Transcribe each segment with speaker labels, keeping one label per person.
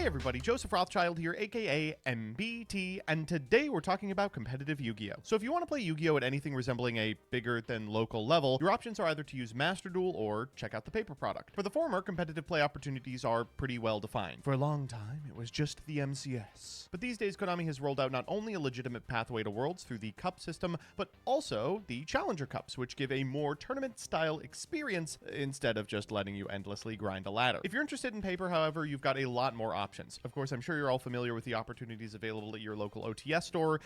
Speaker 1: Hey everybody, Joseph Rothschild here, aka MBT, and today we're talking about competitive Yu-Gi-Oh! So if you want to play Yu-Gi-Oh! At anything resembling a bigger than local level, your options are either to use Master Duel or check out the paper product. For the former, competitive play opportunities are pretty well defined. For a long time, it was just the MCS. But these days, Konami has rolled out not only a legitimate pathway to Worlds through the Cup system, but also the Challenger Cups, which give a more tournament-style experience instead of just letting you endlessly grind a ladder. If you're interested in paper, however, you've got a lot more options. Of course, I'm sure you're all familiar with the opportunities available at your local OTS store,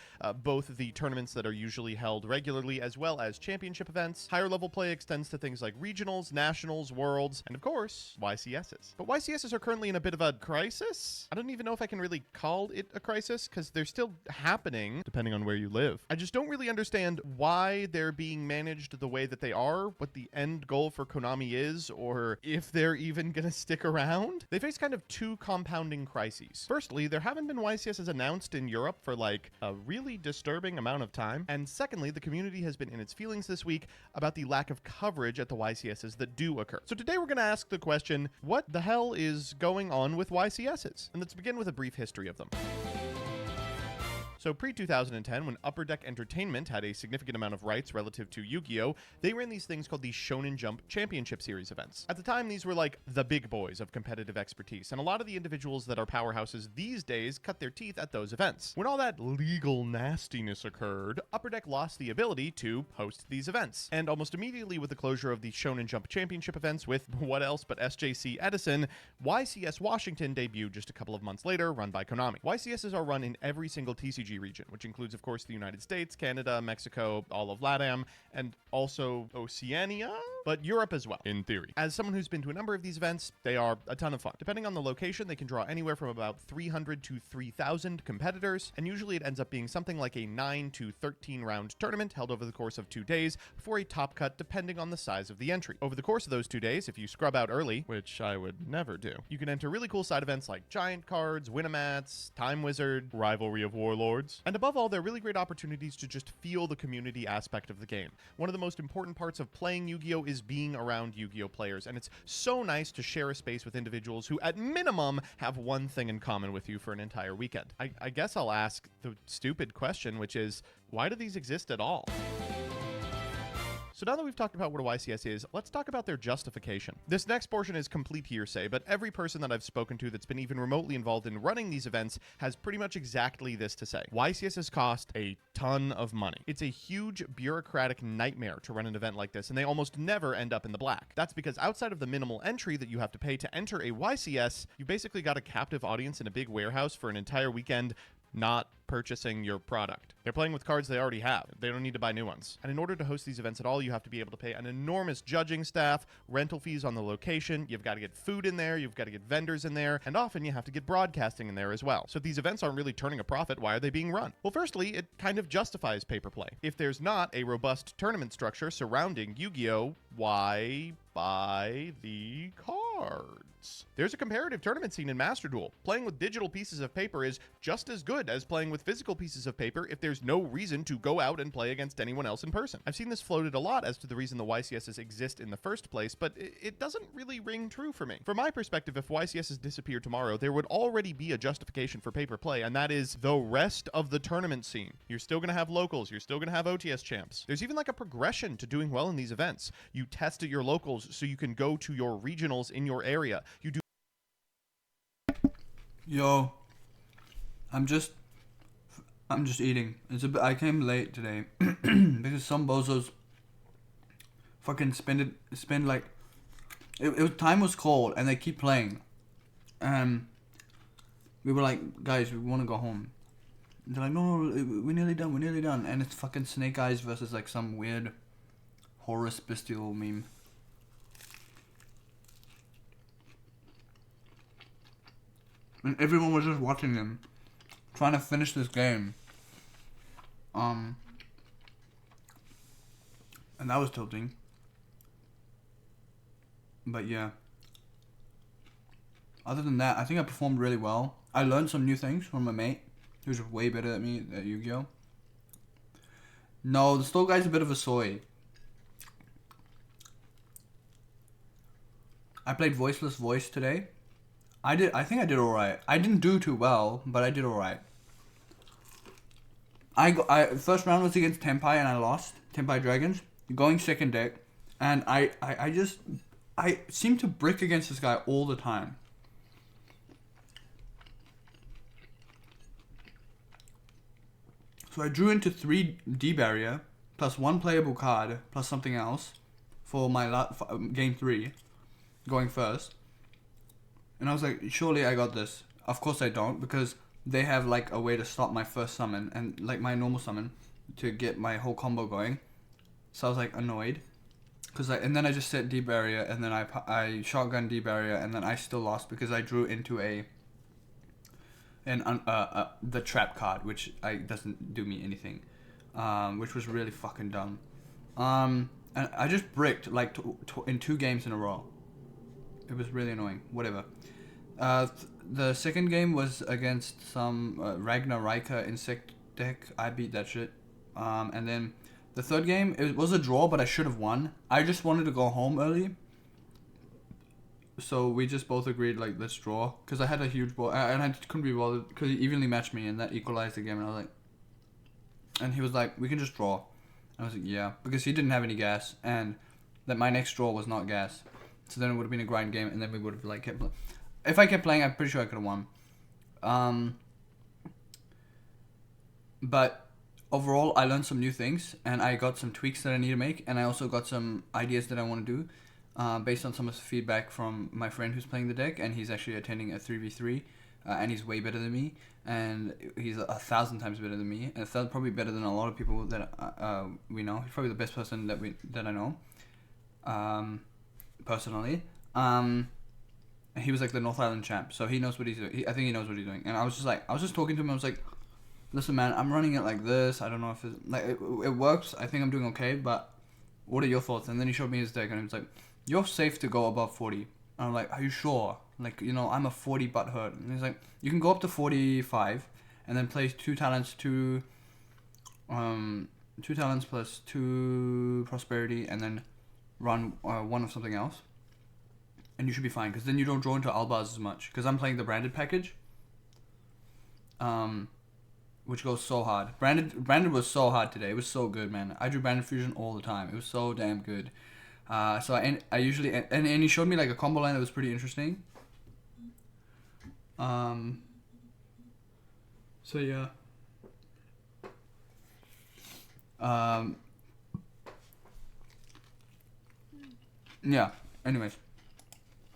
Speaker 1: both the tournaments that are usually held regularly as well as championship events. Higher level play extends to things like regionals, nationals, worlds, and of course, YCSs. But YCSs are currently in a bit of a crisis. I don't even know if I can really call it a crisis because they're still happening depending on where you live. I just don't really understand why they're being managed the way that they are, what the end goal for Konami is, or if they're even gonna stick around. They face kind of two compounding crises. Firstly, there haven't been YCSs announced in Europe for like a really disturbing amount of time. And secondly, the community has been in its feelings this week about the lack of coverage at the YCSs that do occur. So today we're going to ask the question, what the hell is going on with YCSs? And let's begin with a brief history of them. So pre-2010, when Upper Deck Entertainment had a significant amount of rights relative to Yu-Gi-Oh!, they ran these things called the Shonen Jump Championship Series events. At the time, these were like the big boys of competitive expertise, and a lot of the individuals that are powerhouses these days cut their teeth at those events. When all that legal nastiness occurred, Upper Deck lost the ability to host these events. And almost immediately with the closure of the Shonen Jump Championship events with what else but SJC Edison, YCS Washington debuted just a couple of months later, run by Konami. YCSs are run in every single TCG region, which includes, of course, the United States, Canada, Mexico, all of LATAM, and also Oceania, but Europe as well, in theory. As someone who's been to a number of these events, they are a ton of fun. Depending on the location, they can draw anywhere from about 300 to 3,000 competitors, and usually it ends up being something like a 9 to 13 round tournament held over the course of 2 days before a top cut depending on the size of the entry. Over the course of those 2 days, if you scrub out early, which I would never do, you can enter really cool side events like Giant Cards, Winamats, Time Wizard, Rivalry of Warlords, and above all, they're really great opportunities to just feel the community aspect of the game. One of the most important parts of playing Yu-Gi-Oh! Is being around Yu-Gi-Oh! Players, and it's so nice to share a space with individuals who, at minimum, have one thing in common with you for an entire weekend. I guess I'll ask the stupid question, which is, why do these exist at all? So now that we've talked about what a YCS is, let's talk about their justification. This next portion is complete hearsay, but every person that I've spoken to that's been even remotely involved in running these events has pretty much exactly this to say. YCSs cost a ton of money. It's a huge bureaucratic nightmare to run an event like this, and they almost never end up in the black. That's because outside of the minimal entry that you have to pay to enter a YCS, you basically got a captive audience in a big warehouse for an entire weekend not purchasing your product. They're playing with cards they already have. They don't need to buy new ones. And in order to host these events at all, you have to be able to pay an enormous judging staff, rental fees on the location, you've got to get food in there, you've got to get vendors in there, and often you have to get broadcasting in there as well. So if these events aren't really turning a profit, why are they being run? Well, firstly, it kind of justifies pay-per play. If there's not a robust tournament structure surrounding Yu-Gi-Oh!, why buy the cards? There's a comparative tournament scene in Master Duel. Playing with digital pieces of paper is just as good as playing with physical pieces of paper if there's no reason to go out and play against anyone else in person. I've seen this floated a lot as to the reason the YCSs exist in the first place, but it doesn't really ring true for me. From my perspective, if YCSs disappear tomorrow, there would already be a justification for paper play, and that is the rest of the tournament scene. You're still going to have locals, you're still going to have OTS champs. There's even like a progression to doing well in these events. You test at your locals so you can go to your regionals in your area. You do.
Speaker 2: Yo, I'm just eating. I came late today because some bozos fucking spend like time was cold and they keep playing. We were like, guys, we want to go home. And they're like, no, we're nearly done, and it's fucking Snake Eyes versus like some weird Horus Bestial meme. And everyone was just watching them, trying to finish this game. And that was tilting. But yeah. Other than that, I think I performed really well. I learned some new things from my mate, who's way better than me at Yu-Gi-Oh! No, the Stole Guy's a bit of a soy. I played Voiceless Voice today. I think I did alright. I didn't do too well, but I did alright. First round was against Tenpai and I lost. Tenpai Dragons. Going second deck. And I seem to brick against this guy all the time. So I drew into 3 D barrier, plus 1 playable card, plus something else, for my game 3, going first. And I was like, surely I got this. Of course I don't, because they have like a way to stop my first summon, and like my normal summon, to get my whole combo going. So I was like annoyed. And then I just set D barrier, and then I shotgun D barrier, and then I still lost because I drew into the trap card, which doesn't do me anything, which was really fucking dumb. And I just bricked like in 2 games in a row. It was really annoying. Whatever. The second game was against some Ragnar Riker insect deck. I beat that shit. And then the third game, it was a draw, but I should have won. I just wanted to go home early. So we just both agreed, like, let's draw. Because I had a huge ball, and I couldn't be bothered, because he evenly matched me, and that equalized the game, and I was like... And he was like, we can just draw. And I was like, yeah. Because he didn't have any gas, and that my next draw was not gas. So then it would have been a grind game, and then we would have, like, kept... If I kept playing, I'm pretty sure I could have won. But overall, I learned some new things, and I got some tweaks that I need to make, and I also got some ideas that I want to do. Based on some of the feedback from my friend who's playing the deck, and he's actually attending a 3v3, and he's way better than me, and he's 1,000 times better than me, and probably better than a lot of people that we know. He's probably the best person that I know, personally. And he was like the North Island champ, so he knows what he's doing. I think he knows what he's doing. And I was just talking to him. I was like, listen, man, I'm running it like this. I don't know if it works. I think I'm doing okay, but what are your thoughts? And then he showed me his deck, and he was like, you're safe to go above 40. And I'm like, are you sure? Like, I'm a 40 butt hurt. And he's like, you can go up to 45 and then play 2 talents, 2 talents plus 2 prosperity, and then run 1 of something else. And you should be fine, because then you don't draw into Albaz as much. Because I'm playing the branded package. Which goes so hard. Branded was so hard today. It was so good, man. I drew Branded Fusion all the time. It was so damn good. So I usually and he showed me like a combo line that was pretty interesting. So yeah. Yeah. Anyways.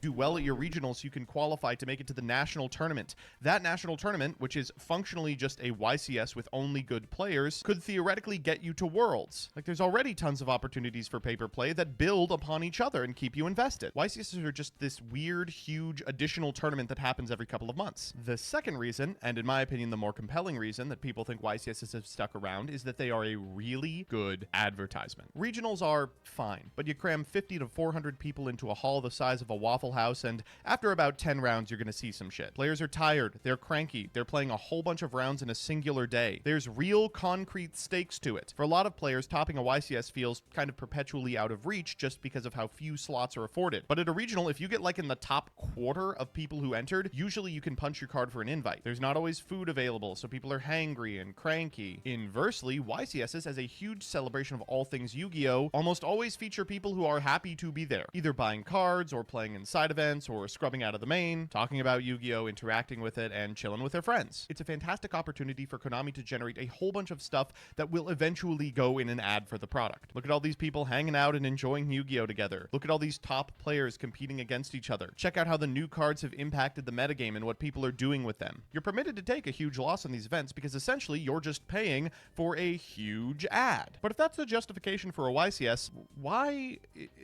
Speaker 1: Do well at your regionals, you can qualify to make it to the national tournament. That national tournament, which is functionally just a YCS with only good players, could theoretically get you to Worlds. Like, there's already tons of opportunities for paper play that build upon each other and keep you invested. YCSs are just this weird, huge additional tournament that happens every couple of months. The second reason, and in my opinion the more compelling reason that people think YCSs have stuck around, is that they are a really good advertisement. Regionals are fine, but you cram 50 to 400 people into a hall the size of a Waffle House, and after about 10 rounds, you're going to see some shit. Players are tired, they're cranky, they're playing a whole bunch of rounds in a singular day. There's real concrete stakes to it. For a lot of players, topping a YCS feels kind of perpetually out of reach just because of how few slots are afforded. But at a regional, if you get like in the top quarter of people who entered, usually you can punch your card for an invite. There's not always food available, so people are hangry and cranky. Inversely, YCSs, as a huge celebration of all things Yu-Gi-Oh!, almost always feature people who are happy to be there, either buying cards or playing in side events or scrubbing out of the main, talking about Yu-Gi-Oh!, interacting with it, and chilling with their friends. It's a fantastic opportunity for Konami to generate a whole bunch of stuff that will eventually go in an ad for the product. Look at all these people hanging out and enjoying Yu-Gi-Oh! Together. Look at all these top players competing against each other. Check out how the new cards have impacted the metagame and what people are doing with them. You're permitted to take a huge loss on these events because essentially you're just paying for a huge ad. But if that's the justification for a YCS, why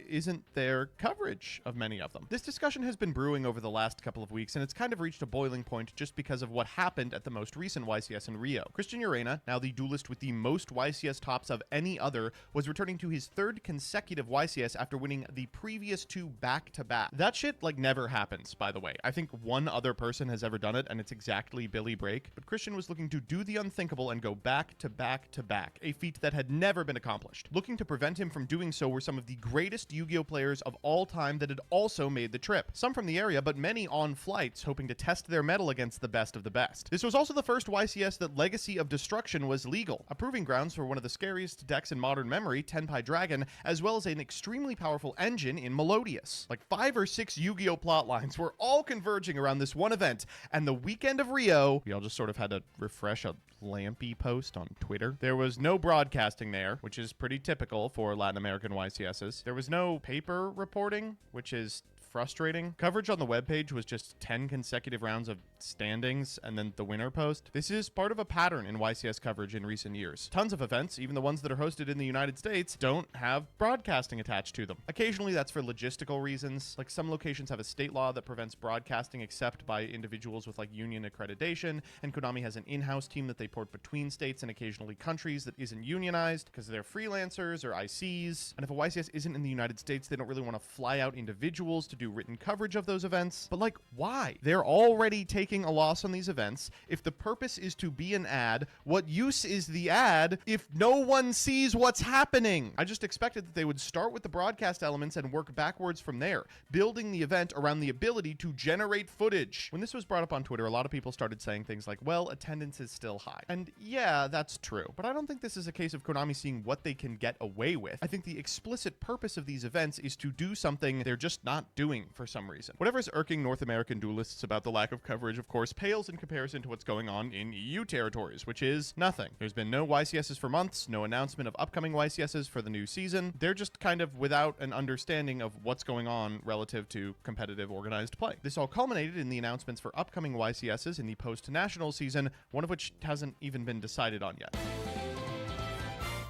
Speaker 1: isn't there coverage of many of them? This discussion has been brewing over the last couple of weeks, and it's kind of reached a boiling point just because of what happened at the most recent YCS in Rio. Christian Urena, now the duelist with the most YCS tops of any other, was returning to his 3rd consecutive YCS after winning the previous 2 back-to-back. That shit, like, never happens, by the way. I think one other person has ever done it, and it's exactly Billy Brake. But Christian was looking to do the unthinkable and go back-to-back-to-back, a feat that had never been accomplished. Looking to prevent him from doing so were some of the greatest Yu-Gi-Oh! Players of all time that had also made made the trip. Some from the area, but many on flights hoping to test their mettle against the best of the best. This was also the first YCS that Legacy of Destruction was legal, a proving grounds for one of the scariest decks in modern memory, Tenpai Dragon, as well as an extremely powerful engine in Melodious. Like 5 or 6 Yu-Gi-Oh plot lines were all converging around this one event, and the weekend of Rio, we all just sort of had to refresh a Lampy post on Twitter. There was no broadcasting there, which is pretty typical for Latin American YCSs. There was no paper reporting, which is frustrating. Coverage on the webpage was just 10 consecutive rounds of standings and then the winner post. This is part of a pattern in YCS coverage in recent years. Tons of events, even the ones that are hosted in the United States, don't have broadcasting attached to them. Occasionally that's for logistical reasons. Like some locations have a state law that prevents broadcasting except by individuals with like union accreditation, and Konami has an in-house team that they port between states and occasionally countries that isn't unionized because they're freelancers or ICs. And if a YCS isn't in the United States, they don't really want to fly out individuals to do written coverage of those events. But like, why? They're already taking a loss on these events. If the purpose is to be an ad, what use is the ad if no one sees what's happening? I just expected that they would start with the broadcast elements and work backwards from there, building the event around the ability to generate footage. When this was brought up on Twitter, a lot of people started saying things like, well, attendance is still high. And yeah, that's true. But I don't think this is a case of Konami seeing what they can get away with. I think the explicit purpose of these events is to do something they're just not doing for some reason. Whatever's irking North American duelists about the lack of coverage, of course, pales in comparison to what's going on in EU territories, which is nothing. There's been no YCSs for months, no announcement of upcoming YCSs for the new season. They're just kind of without an understanding of what's going on relative to competitive organized play. This all culminated in the announcements for upcoming YCSs in the post-national season, one of which hasn't even been decided on yet.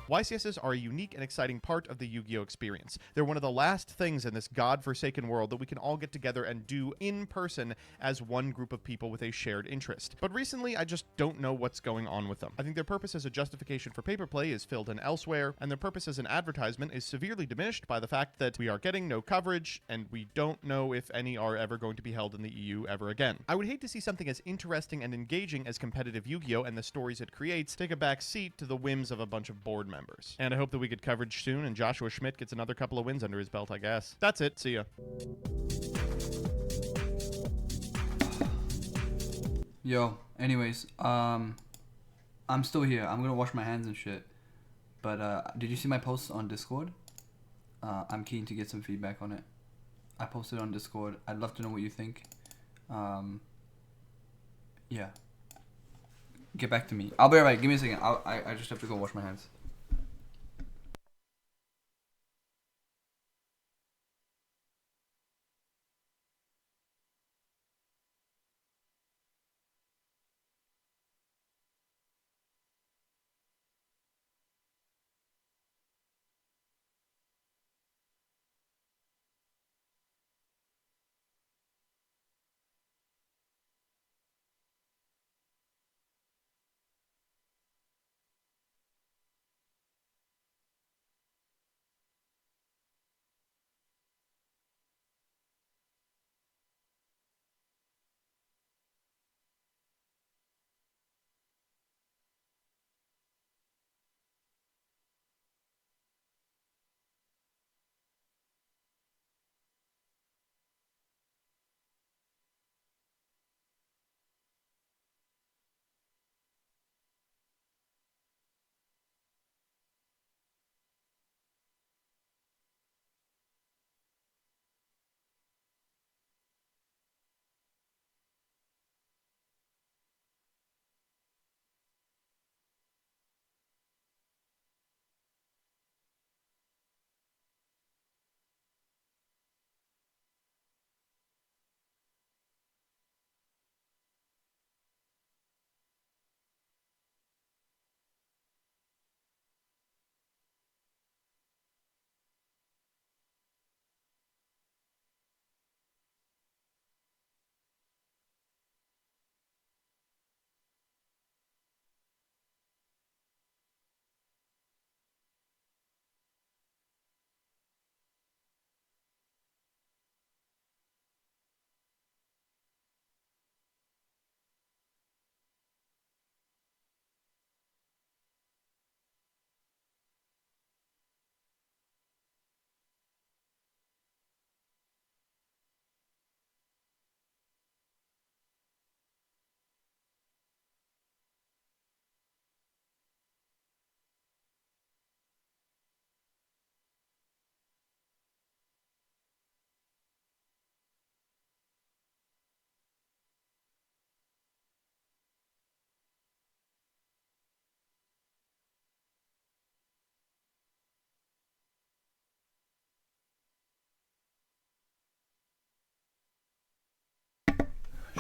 Speaker 1: YCSs are a unique and exciting part of the Yu-Gi-Oh experience. They're one of the last things in this godforsaken world that we can all get together and do in person as one group of people with a shared interest. But recently, I just don't know what's going on with them. I think their purpose as a justification for paper play is filled in elsewhere, and their purpose as an advertisement is severely diminished by the fact that we are getting no coverage, and we don't know if any are ever going to be held in the EU ever again. I would hate to see something as interesting and engaging as competitive Yu-Gi-Oh and the stories it creates take a back seat to the whims of a bunch of board members. And I hope that we get coverage soon and Joshua Schmidt gets another couple of wins under his belt, I guess. That's it. See ya.
Speaker 2: Yo, anyways, I'm still here. I'm gonna wash my hands and shit. But did you see my post on Discord? I'm keen to get some feedback on it. I posted on Discord. I'd love to know what you think. Yeah. Get back to me. I'll be right back. Give me a second. I just have to go wash my hands.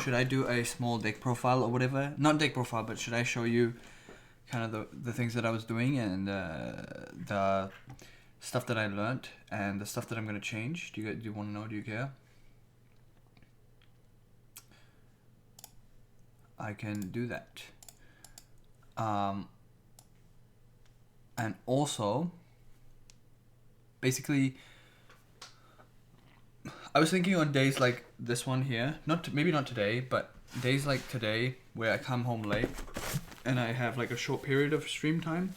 Speaker 2: should I do a small deck profile or whatever? Not deck profile, but should I show you kind of the things that I was doing and the stuff that I learned and the stuff that I'm gonna change? Do you want to know? Do you care? I can do that. And also, basically, I was thinking on days like this one here, maybe not today, but days like today where I come home late and I have like a short period of stream time,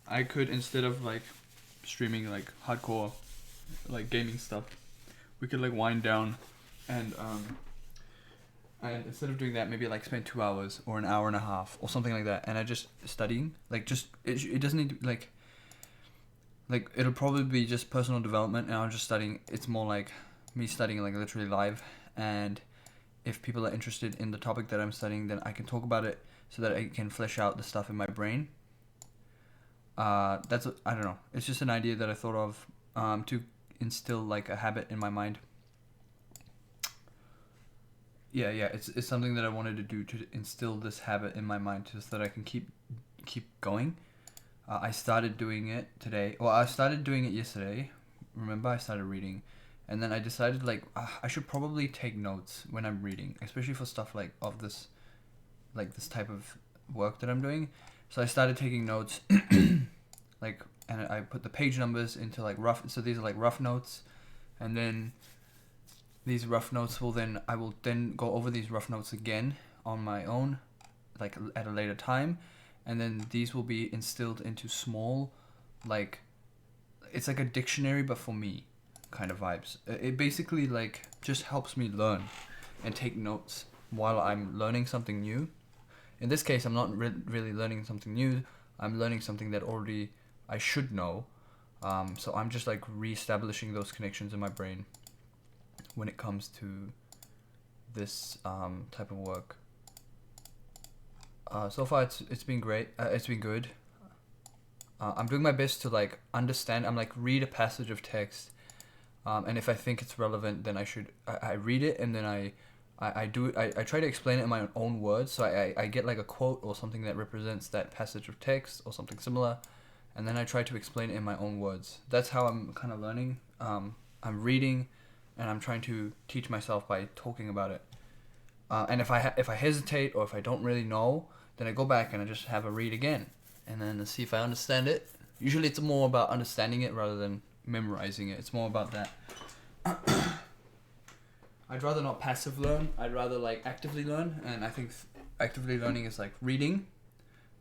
Speaker 2: I could, instead of like streaming like hardcore like gaming stuff, we could like wind down and instead of doing that, maybe like spend 2 hours or an hour and a half or something like that, and I just studying, like just it doesn't need to, like it'll probably be just personal development, and I'm just studying. It's more like me studying like literally live, and if people are interested in the topic that I'm studying, then I can talk about it so that I can flesh out the stuff in my brain. I don't know. It's just an idea that I thought of to instill like a habit in my mind. Yeah, it's something that I wanted to do to instill this habit in my mind just so that I can keep going. I started doing it today. Well, I started doing it yesterday. Remember, I started reading. And then I decided like I should probably take notes when I'm reading, especially for stuff like this type of work that I'm doing. So I started taking notes and I put the page numbers into like rough, so these are like rough notes, and then these rough notes I will then go over these rough notes again on my own, like at a later time, and then these will be instilled into small, like, it's like a dictionary but for me kind of vibes. It basically like just helps me learn and take notes while I'm learning something new. In this case, I'm not really learning something new. I'm learning something that already I should know. So I'm just like reestablishing those connections in my brain when it comes to this type of work. So far it's been great. It's been good. I'm doing my best to like understand. I'm like read a passage of text, and if I think it's relevant, then I read it, and then I do it. I try to explain it in my own words. So I get like a quote or something that represents that passage of text or something similar, and then I try to explain it in my own words. That's how I'm kind of learning. I'm reading, and I'm trying to teach myself by talking about it. And if I hesitate or if I don't really know, then I go back and I just have a read again, and then see if I understand it. Usually it's more about understanding it rather than memorizing it. It's more about that. I'd rather not passive learn. I'd rather like actively learn, and I think actively learning is like reading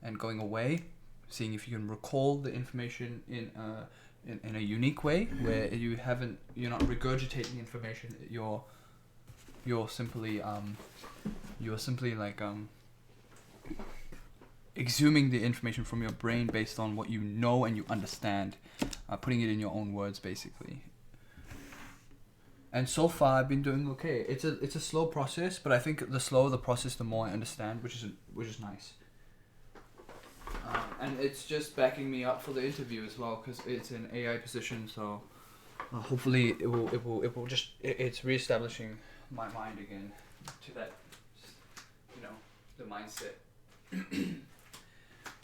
Speaker 2: and going away, seeing if you can recall the information in a unique way where you're not regurgitating information. You're simply like exhuming the information from your brain based on what you know and you understand, putting it in your own words basically. And so far I've been doing okay. It's a slow process, but I think the slower the process, the more I understand, which is nice. And it's just backing me up for the interview as well, because it's an AI position. So hopefully it's reestablishing my mind again to that, the mindset.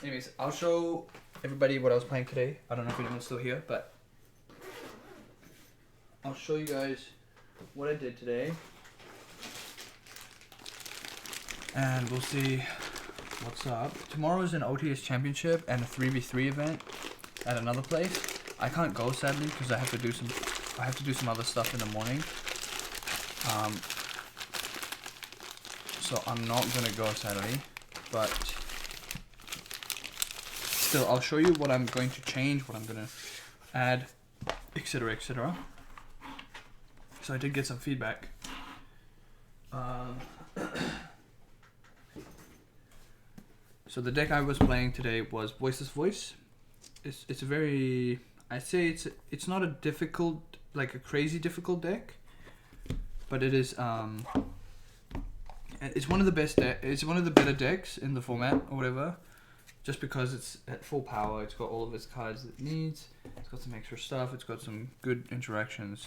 Speaker 2: Anyways, I'll show everybody what I was playing today. I don't know if anyone's still here, but I'll show you guys what I did today, and we'll see what's up. Tomorrow is an OTS championship and a 3v3 event at another place. I can't go sadly because I have to do some other stuff in the morning. So I'm not gonna go sadly, but still I'll show you what I'm going to change, what I'm gonna add, etc, etc. So I did get some feedback. So the deck I was playing today was Voiceless Voice. It's a very, I'd say it's not a difficult, like a crazy difficult deck, but it is it's one of the best it's one of the better decks in the format or whatever, just because it's at full power. It's got all of its cards it needs. It's got some extra stuff. It's got some good interactions.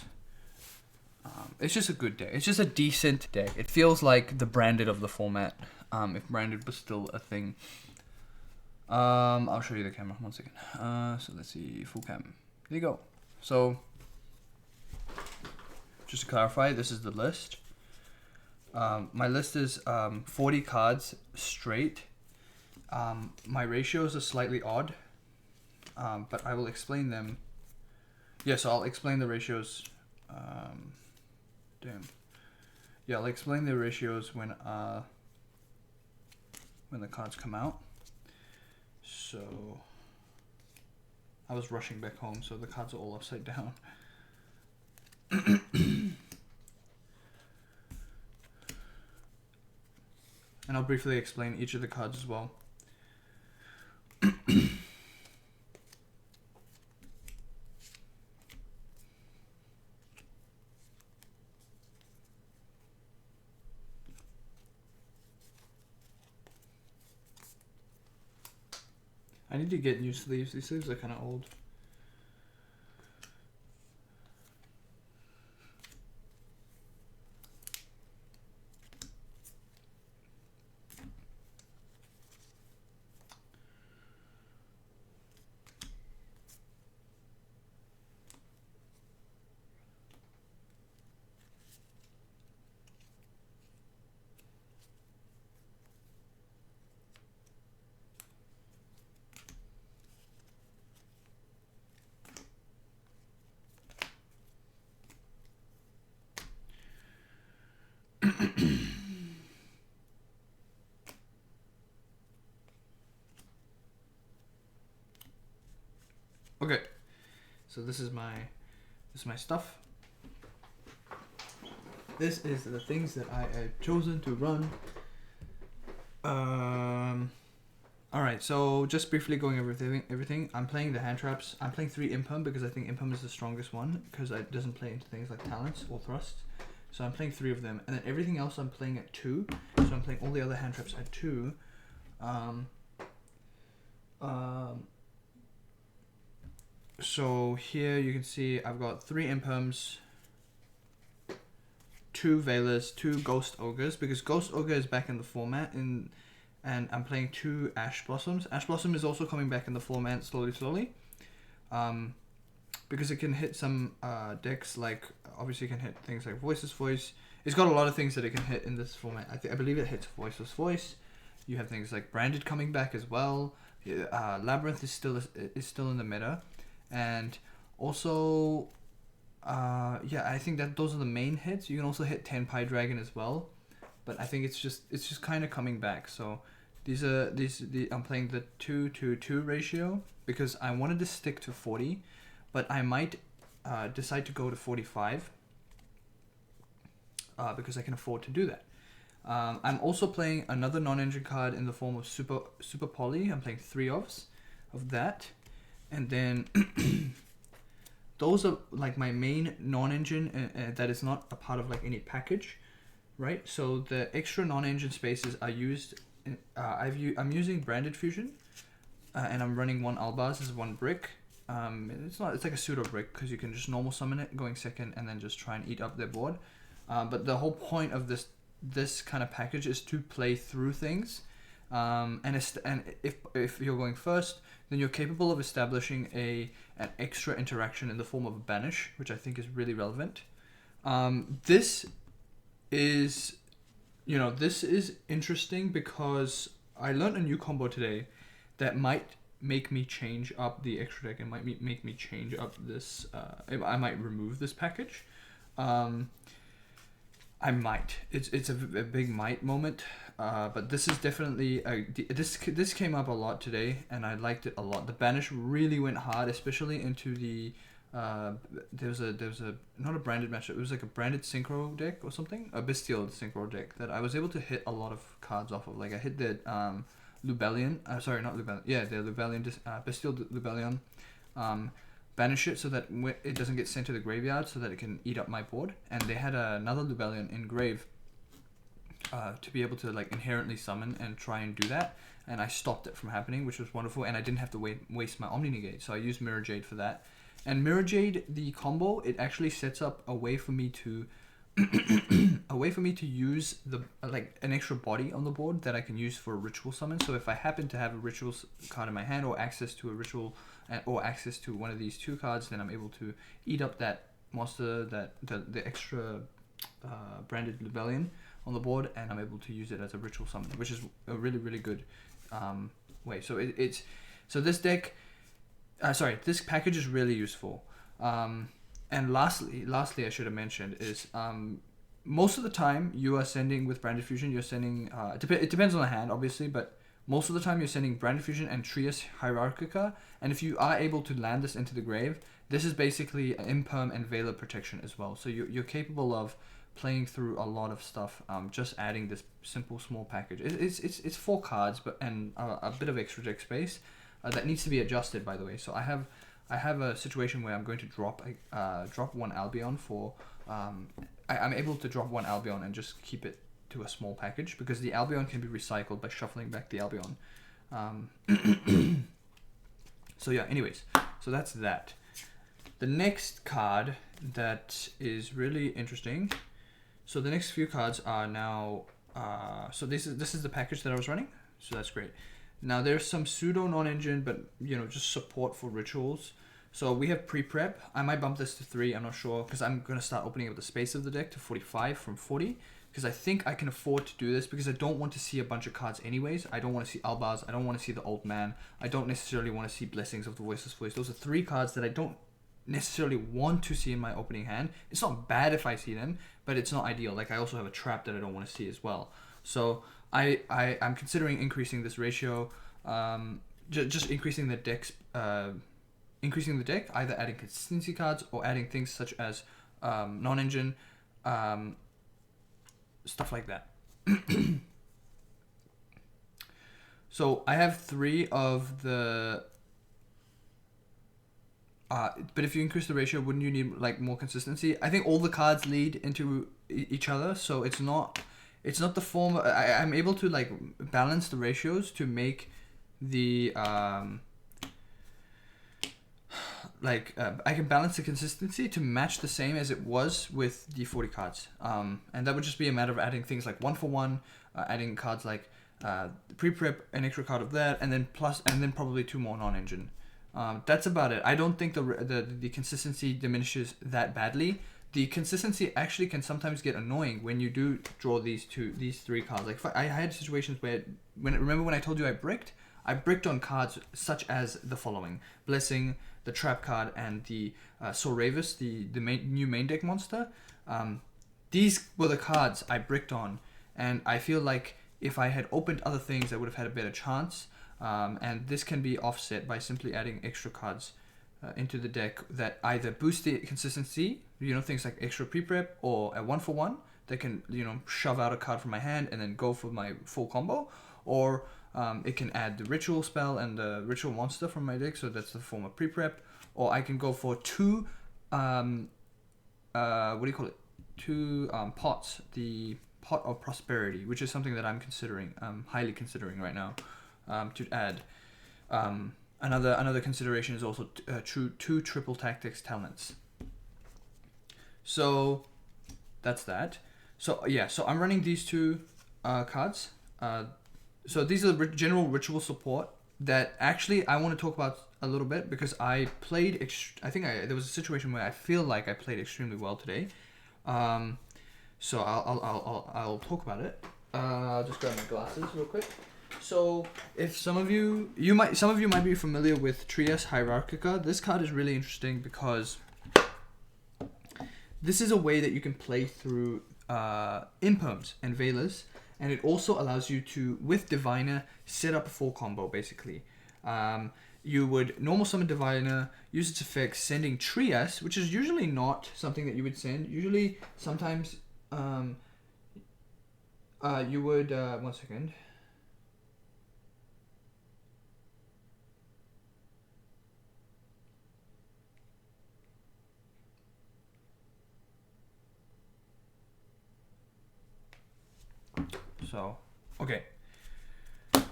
Speaker 2: It's just a good deck. It's just a decent deck. It feels like the branded of the format. If branded was still a thing. I'll show you the camera. 1 second. So let's see, full cam. There you go. So just to clarify, this is the list. My list is 40 cards straight. My ratios are slightly odd, but I will explain them. Yeah, so I'll explain the ratios. Yeah, I'll explain the ratios when the cards come out. So I was rushing back home, so the cards are all upside down. And I'll briefly explain each of the cards as well. I need to get new sleeves. These sleeves are kind of old. Okay, so this is my stuff. This is the things that I have chosen to run. All right, so just briefly going over everything. I'm playing the hand traps. I'm playing 3 Impum because I think Impum is the strongest one because it doesn't play into things like talents or thrusts. So I'm playing 3 of them, and then everything else I'm playing at 2. So I'm playing all the other hand traps at 2. So here you can see I've got 3 Impums, 2 Veilers, 2 Ghost Ogres, because Ghost Ogre is back in the format, and I'm playing 2 Ash Blossoms. Ash Blossom is also coming back in the format slowly. Because it can hit some decks, like obviously it can hit things like Voiceless Voice. It's got a lot of things that it can hit in this format. I believe it hits Voiceless Voice. You have things like Branded coming back as well. Labyrinth is still in the meta. And also, yeah, I think that those are the main hits. You can also hit 10 Pie Dragon as well, but I think it's just kind of coming back. So I'm playing the 2-2 ratio because I wanted to stick to 40, but I might decide to go to 45 because I can afford to do that. I'm also playing another non-engine card in the form of Super Poly. I'm playing 3 of that. And then those are like my main non-engine that is not a part of like any package, right? So the extra non-engine spaces are used. I'm using Branded Fusion, and I'm running 1 Albaz as 1 brick. It's like a pseudo brick because you can just normal summon it going second and then just try and eat up their board. But the whole point of this kind of package is to play through things. And if you're going first, then you're capable of establishing an extra interaction in the form of a banish, which I think is really relevant. This is interesting because I learned a new combo today that might make me change up the extra deck and might make me change up this. I might remove this package. I might. It's a big might moment. But this is definitely this came up a lot today, and I liked it a lot. The banish really went hard, especially into the there was a not a branded matchup. It was like a branded synchro deck or something, a Bestial synchro deck that I was able to hit a lot of cards off of. Like I hit the Lubellion. Sorry, not Lubellion. Yeah, the Lubellion Bestial Lubellion. Banish it so that it doesn't get sent to the graveyard, so that it can eat up my board. And they had another Lubellion in grave. To be able to like inherently summon and try and do that, and I stopped it from happening, which was wonderful, and I didn't have to waste my Omni Negate, so I used Mirror Jade for that, And Mirror Jade, the combo, it actually sets up a way for me to use the like an extra body on the board that I can use for a ritual summon. So if I happen to have a ritual card in my hand, or access to a ritual, or access to one of these 2 cards, then I'm able to eat up that monster, that the extra branded Rebellion on the board, and I'm able to use it as a ritual summon, which is a really, really good way. So this deck, this package is really useful. And lastly, I should have mentioned is most of the time you are sending with Branded Fusion, you're sending, it depends on the hand obviously, but most of the time you're sending Branded Fusion and Trias Hierarchica, and if you are able to land this into the grave, this is basically Imperm and Veiler protection as well. So you're capable of playing through a lot of stuff, just adding this simple small package. It's 4 cards, and a bit of extra deck space that needs to be adjusted, by the way. So I have a situation where I'm going to drop 1 Albion for I'm able to drop 1 Albion and just keep it to a small package, because the Albion can be recycled by shuffling back the Albion. So yeah, anyways, so that's that. The next card that is really interesting. So the next few cards are now so this is the package that I was running, so that's great. Now there's some pseudo non-engine, but just support for rituals. So we have pre-prep. I might bump this to 3, I'm not sure, because I'm going to start opening up the space of the deck to 45 from 40, because I think I can afford to do this, because I don't want to see a bunch of cards anyways. I don't want to see Albaz, I don't want to see the Old Man, I don't necessarily want to see Blessings of the Voiceless Voice. Those are 3 cards that I don't necessarily want to see in my opening hand. It's not bad if I see them, but it's not ideal. Like, I also have a trap that I don't want to see as well. So I'm considering increasing this ratio, just increasing the deck, either adding consistency cards or adding things such as non-engine, stuff like that. So I have 3 of the but if you increase the ratio, wouldn't you need like more consistency? I think all the cards lead into each other, so it's not the form. I'm able to like balance the ratios to make the I can balance the consistency to match the same as it was with the 40 cards. And that would just be a matter of adding things like 1-for-1, adding cards like pre-prep, an extra card of that, and then probably 2 more non-engine. That's about it. I don't think the consistency diminishes that badly. The consistency actually can sometimes get annoying when you do draw these 3 cards. Like I had situations where, remember when I told you I bricked on cards such as the following: Blessing, the Trap card, and the Soravis, the new main deck monster. These were the cards I bricked on, and I feel like if I had opened other things, I would have had a better chance. And this can be offset by simply adding extra cards into the deck that either boost the consistency, things like extra pre-prep, or a 1-for-1 that can, shove out a card from my hand and then go for my full combo, or it can add the ritual spell and the ritual monster from my deck, so that's the form of pre-prep, or I can go for 2 pots, the Pot of Prosperity, which is something that I'm highly considering right now. To add, another consideration is also 2 triple tactics talents. So that's that. So yeah, so I'm running these 2 cards. So these are the general ritual support that actually I want to talk about a little bit, because I played. There was a situation where I feel like I played extremely well today. So I'll talk about it. I'll just grab my glasses real quick. So if some of you might be familiar with Trias Hierarchica, this card is really interesting because this is a way that you can play through Imperms and Veilers, and it also allows you to, with Diviner, set up a full combo basically. You would normal summon Diviner, use its effects, sending Trias, which is usually not something that you would send. Usually, sometimes you would, one second. So, okay.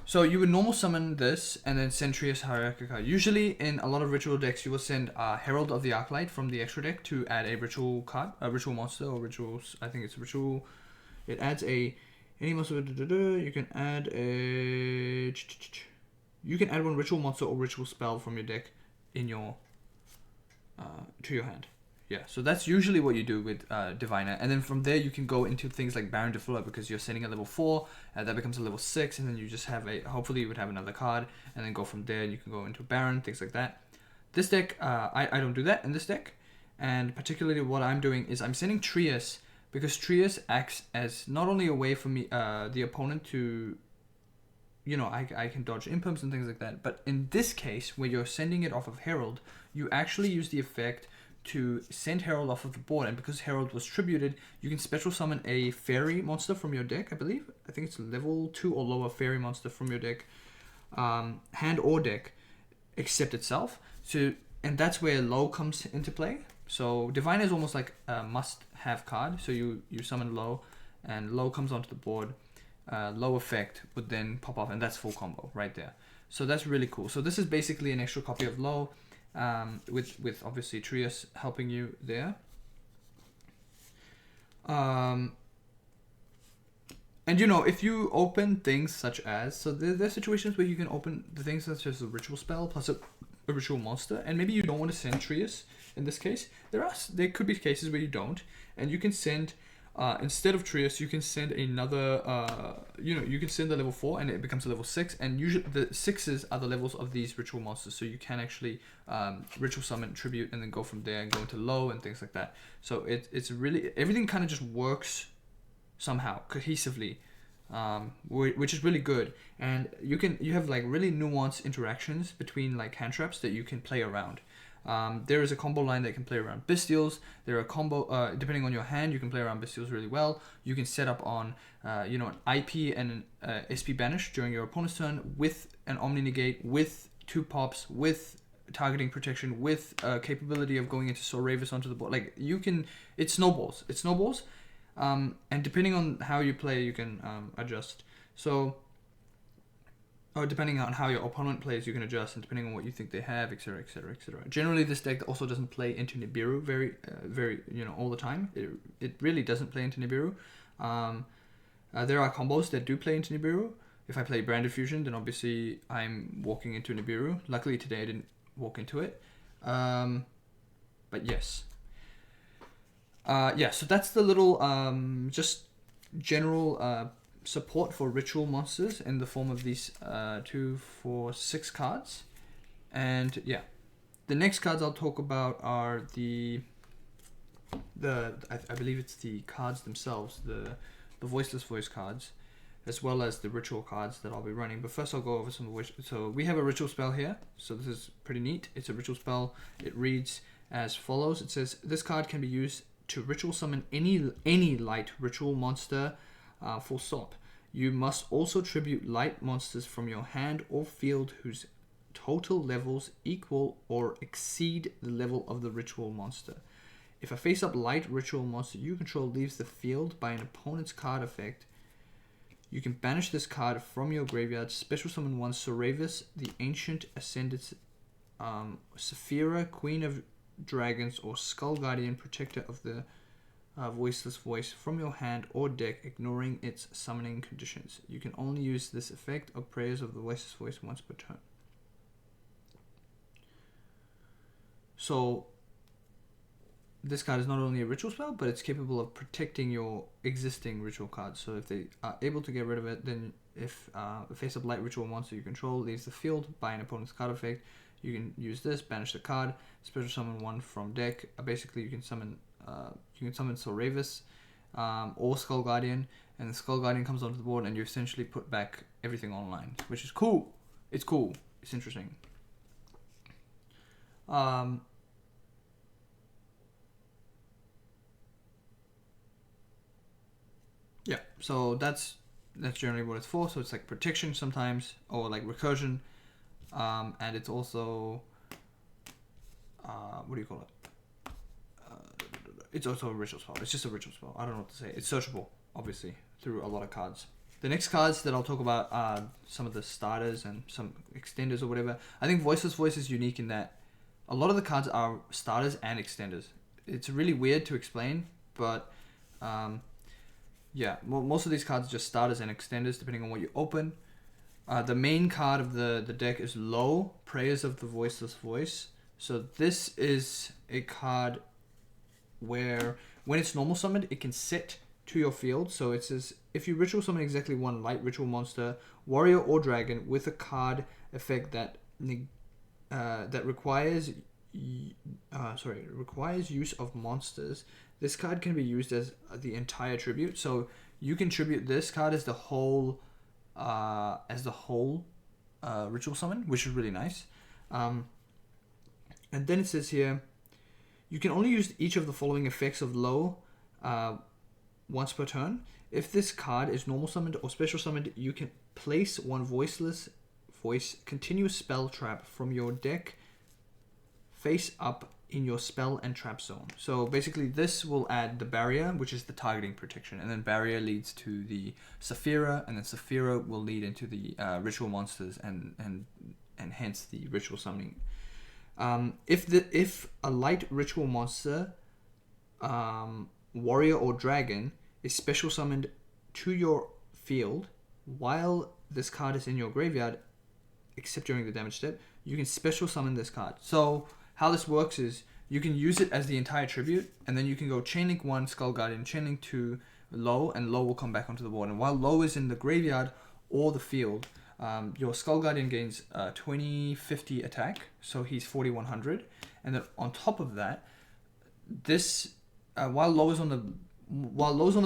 Speaker 2: So you would normal summon this and then send Trias Hierarchic card. Usually in a lot of ritual decks, you will send Herald of the Arclight from the extra deck to add a ritual card, a ritual monster or rituals. I think it's ritual. It adds any monster. You can add a. You can add one ritual monster or ritual spell from your deck in your to your hand. Yeah, so that's usually what you do with Diviner, and then from there you can go into things like Baron Defiller because you're sending a level 4, that becomes a level 6, and then you just have hopefully you would have another card, and then go from there. You can go into Baron, things like that. This deck, I don't do that in this deck, and particularly what I'm doing is I'm sending Trias because Trias acts as not only a way for me, the opponent to, I can dodge impulse and things like that, but in this case where you're sending it off of Herald, you actually use the effect to send Herald off of the board, and because Herald was tributed, you can special summon a fairy monster from your deck, I believe. I think it's level 2 or lower fairy monster from your deck, hand or deck, except itself. So, and that's where low comes into play. So Diviner is almost like a must-have card. So you summon low, and low comes onto the board. Low effect would then pop off, and that's full combo right there. So that's really cool. So this is basically an extra copy of low. With obviously Trias helping you there. And if you open things such as, so there are situations where you can open the things such as a ritual spell plus a ritual monster, and maybe you don't want to send Trias in this case. There could be cases where you don't, and you can send instead of Trias, you can send another, you can send the level 4 and it becomes a level 6, and usually the 6s are the levels of these ritual monsters, so you can actually ritual summon, tribute, and then go from there and go into low and things like that. So it's really, everything kind of just works somehow cohesively, which is really good, and you have like really nuanced interactions between like hand traps that you can play around. There is a combo line that can play around Bestials. There are combo, depending on your hand, you can play around Bestials really well. You can set up on, an IP and an SP Banish during your opponent's turn with an Omni Negate, with 2 pops, with targeting protection, with capability of going into Soravis onto the board. Like, it snowballs. And depending on how you play, you can adjust. So, or depending on how your opponent plays, you can adjust, and depending on what you think they have, etc., etc., etc. Generally, this deck also doesn't play into Nibiru very, all the time. It really doesn't play into Nibiru. There are combos that do play into Nibiru. If I play Branded Fusion, then obviously I'm walking into Nibiru. Luckily today I didn't walk into it. But yes. So that's the little just general support for ritual monsters in the form of these 2, 4, 6 cards. And yeah, the next cards I'll talk about are I believe it's the cards themselves, the voiceless voice cards, as well as the ritual cards that I'll be running. But first I'll go over some of which. So we have a ritual spell here, so this is pretty neat. It's a ritual spell. It reads as follows. It says this card can be used to ritual summon any light ritual monster, full stop. You must also tribute light monsters from your hand or field whose total levels equal or exceed the level of the ritual monster. If a face-up light ritual monster you control leaves the field by an opponent's card effect, you can banish this card from your graveyard, special summon one Soravis, the Ancient Ascended Saphira, Queen of Dragons, or Skull Guardian, Protector of the Voiceless Voice, from your hand or deck, ignoring its summoning conditions. You can only use this effect or prayers of the Voiceless Voice once per turn. So this card is not only a ritual spell, but it's capable of protecting your existing ritual cards. So if they are able to get rid of it, then if a face-up light ritual monster you control leaves the field by an opponent's card effect, you can use this, banish the card, special summon one from deck. Basically, you can summon Soravis or Skull Guardian, and the Skull Guardian comes onto the board, and you essentially put back everything online, which is cool. It's cool. It's interesting. Yeah, so that's generally what it's for. So it's like protection sometimes, or like recursion, and it's also what do you call it? It's also a ritual spell. It's just a ritual spell. I don't know what to say. It's searchable, obviously, through a lot of cards. The next cards that I'll talk about are some of the starters and some extenders or whatever. I think Voiceless Voice is unique in that a lot of the cards are starters and extenders. It's really weird to explain, but yeah, most of these cards are just starters and extenders depending on what you open. The main card of the deck is Low, Prayers of the Voiceless Voice. So this is a card where when it's normal summoned, it can sit to your field. So it says, if you ritual summon exactly one light ritual monster, warrior or dragon with a card effect that requires use of monsters, this card can be used as the entire tribute. So you can tribute this card as the whole ritual summon, which is really nice. And then it says here, you can only use each of the following effects of Low once per turn. If this card is normal summoned or special summoned, you can place one Voiceless Voice continuous spell trap from your deck face up in your spell and trap zone. So basically this will add the barrier, which is the targeting protection, and then barrier leads to the Saphira, and then Saphira will lead into the ritual monsters and hence the ritual summoning. If a light ritual monster, warrior or dragon is special summoned to your field while this card is in your graveyard, except during the damage step, you can special summon this card. So how this works is you can use it as the entire tribute, and then you can go Chainlink 1, Skull Guardian, Chainlink 2, Low, and Low will come back onto the board. And while Low is in the graveyard or the field, your Skull Guardian gains 2050 attack, so he's 4100. And then on top of that, this while Low is on the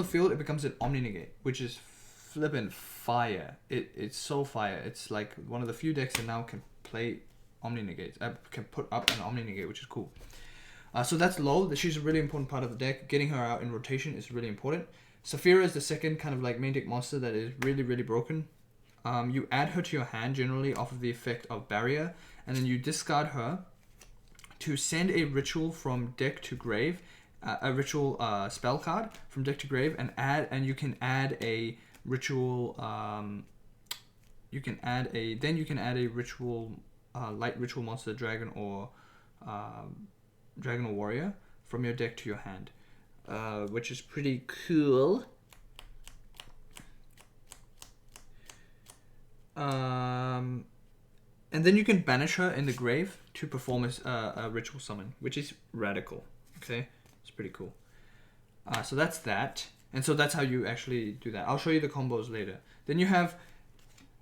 Speaker 2: field, it becomes an Omni Negate, which is flippin' fire. It's so fire. It's like one of the few decks that now can play Omni Negates. Can put up an Omni Negate, which is cool. So that's Low. She's a really important part of the deck. Getting her out in rotation is really important. Saphira is the second kind of like main deck monster that is really, really broken. You add her to your hand generally off of the effect of Barrier, and then you discard her to send a ritual from deck to grave, a ritual spell card from deck to grave, and you can add a ritual. You can add a ritual light ritual monster, dragon or warrior from your deck to your hand, which is pretty cool. And then you can banish her in the grave to perform a ritual summon, which is radical. Okay, it's pretty cool. So that's that, and so that's how you actually do that. I'll show you the combos later. Then you have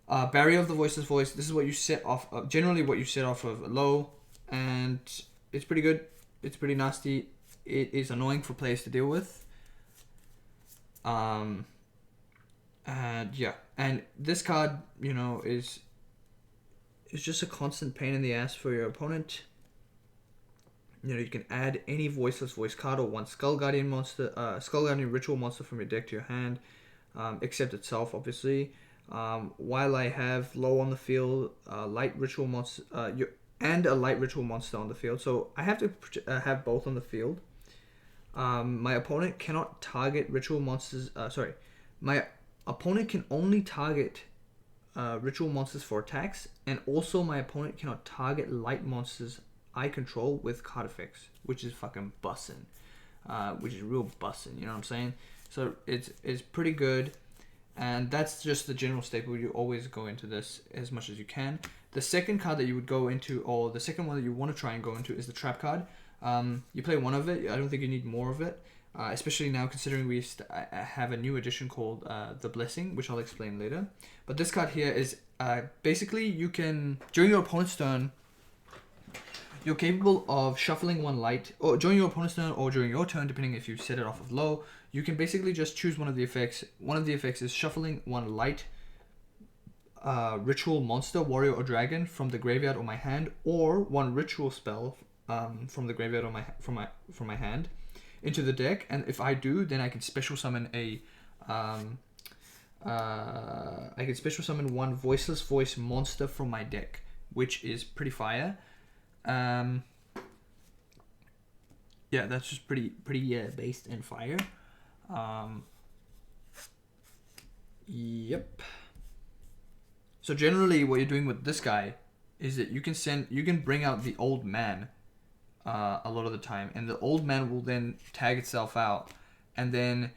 Speaker 2: Barrier of the Voiceless Voice. This is what you set off of, generally what you set off of Low, and it's pretty good. It's pretty nasty. It is annoying for players to deal with. And yeah, and this card, is just a constant pain in the ass for your opponent. You can add any Voiceless Voice card or one Skull Guardian ritual monster from your deck to your hand, except itself, obviously. While I have Low on the field, light ritual monster, and a light ritual monster on the field, so I have to have both on the field. My opponent cannot target ritual monsters. My opponent can only target ritual monsters for attacks, and also my opponent cannot target light monsters I control with card effects, which is fucking bussin', which is real bussin'. You know what I'm saying? So it's pretty good. And that's just the general staple. You always go into this as much as you can. The second card that you would go into, or the second one that you want to try and go into, is the trap card. You play one of it. I don't think you need more of it, especially now considering we have a new edition called The Blessing, which I'll explain later. But this card here is basically you can, during your opponent's turn, you're capable of shuffling one light, or during your opponent's turn or during your turn, depending if you set it off of Low, you can basically just choose one of the effects. One of the effects is shuffling one light ritual monster, warrior or dragon from the graveyard or my hand, or one ritual spell from the graveyard or from my hand into the deck. And if I do, then I can special summon one Voiceless Voice monster from my deck, which is pretty fire. Yeah, that's just pretty based in fire. Yep. So generally, what you're doing with this guy is that you can bring out the old man a lot of the time, and the old man will then tag itself out, and then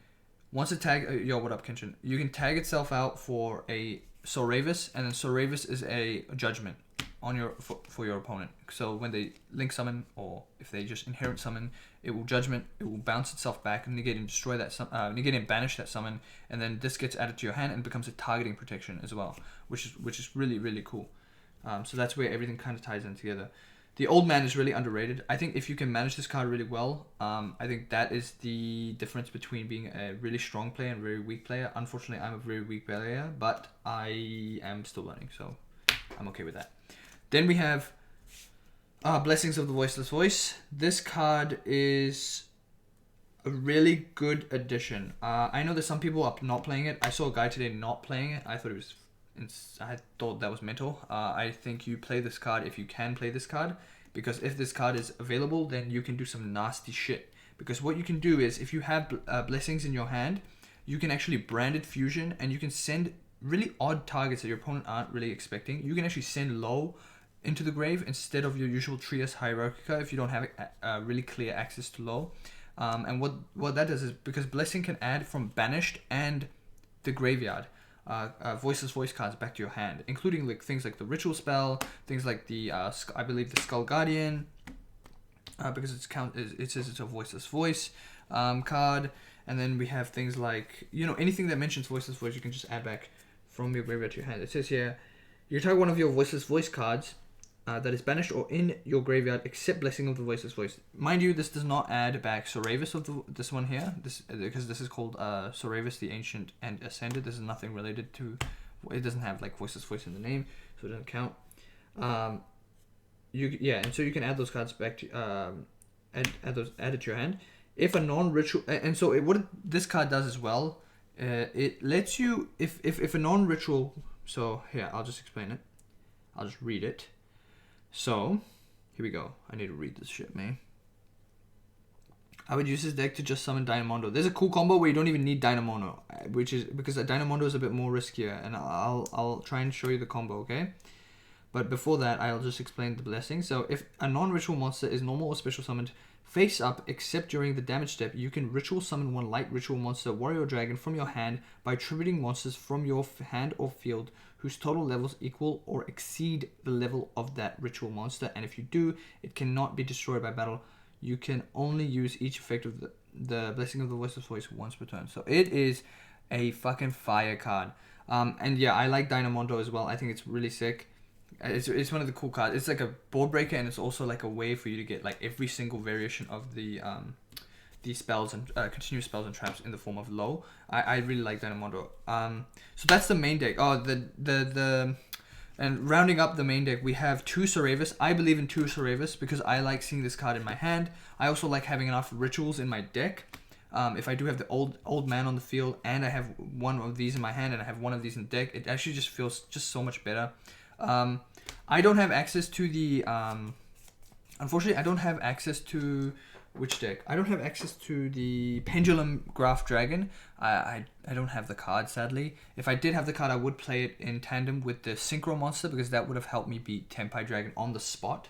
Speaker 2: once it yo, what up, Kenshin? You can tag itself out for a Soravis, and then Soravis is a judgment on your for your opponent. So when they link summon, or if they just inherent summon, it will judgment. It will bounce itself back and negate and destroy that negate and banish that summon, and then this gets added to your hand and becomes a targeting protection as well, which is really cool. So that's where everything kind of ties in together. The old man is really underrated. I think if you can manage this card really well, I think that is the difference between being a really strong player and a very weak player. Unfortunately, I'm a very weak player, but I am still learning, so I'm okay with that. Then we have Blessings of the Voiceless Voice. This card is a really good addition. I know that some people are not playing it. I saw a guy today not playing it. I thought that was mental. I think you play this card if you can play this card, because if this card is available, then you can do some nasty shit. Because what you can do is, if you have Blessings in your hand, you can actually Branded Fusion, and you can send really odd targets that your opponent aren't really expecting. You can actually send low into the grave instead of your usual Trias Hierarchica if you don't have really clear access to low. And what that does is, because Blessing can add from Banished and the Graveyard, Voiceless Voice cards back to your hand, including like things like the Ritual Spell, things like the I believe the Skull Guardian, because it says it's a Voiceless Voice card, and then we have things like, you know, anything that mentions Voiceless Voice you can just add back from your graveyard to your hand. It says here, you target one of your Voiceless Voice cards that is banished or in your graveyard, except Blessing of the Voiceless Voice. Mind you, this does not add back Soravis of this one here, because this is called Soravis the Ancient and Ascended. This is nothing related to, it doesn't have like Voiceless Voice in the name, so it doesn't count. And so you can add those cards back to add it to your hand. If a non-ritual, and so what this card does as well, it lets you, if a non-ritual, so here I'll just explain it. I'll just read it. So, here we go. I need to read this shit, man. I would use this deck to just summon Dynamondo. There's a cool combo where you don't even need Dynamondo, which is because a Dynamondo is a bit more riskier, and I'll try and show you the combo, okay? But before that, I'll just explain the blessing. So, if a non-ritual monster is normal or special summoned face up, except during the damage step, you can ritual summon one light ritual monster, warrior or dragon, from your hand by tributing monsters from your hand or field whose total levels equal or exceed the level of that ritual monster, and if you do, it cannot be destroyed by battle. You can only use each effect of the Blessing of the Voiceless Voice once per turn. So it is a fucking fire card. And yeah, I like Dynamondo as well. I think it's really sick. It's one of the cool cards. It's like a board breaker, and it's also like a way for you to get like every single variation of the spells and continuous spells and traps in the form of low. I really like Dynamondo. So that's the main deck. Oh, and rounding up the main deck, we have 2 Soravis. I believe in 2 Soravis because I like seeing this card in my hand. I also like having enough rituals in my deck. If I do have the old man on the field and I have one of these in my hand and I have one of these in the deck, it actually just feels just so much better. I don't have access to the unfortunately I don't have access to which deck? I don't have access to the Pendulum Graph Dragon. I don't have the card, sadly. If I did have the card, I would play it in tandem with the Synchro Monster, because that would have helped me beat Tenpai Dragon on the spot.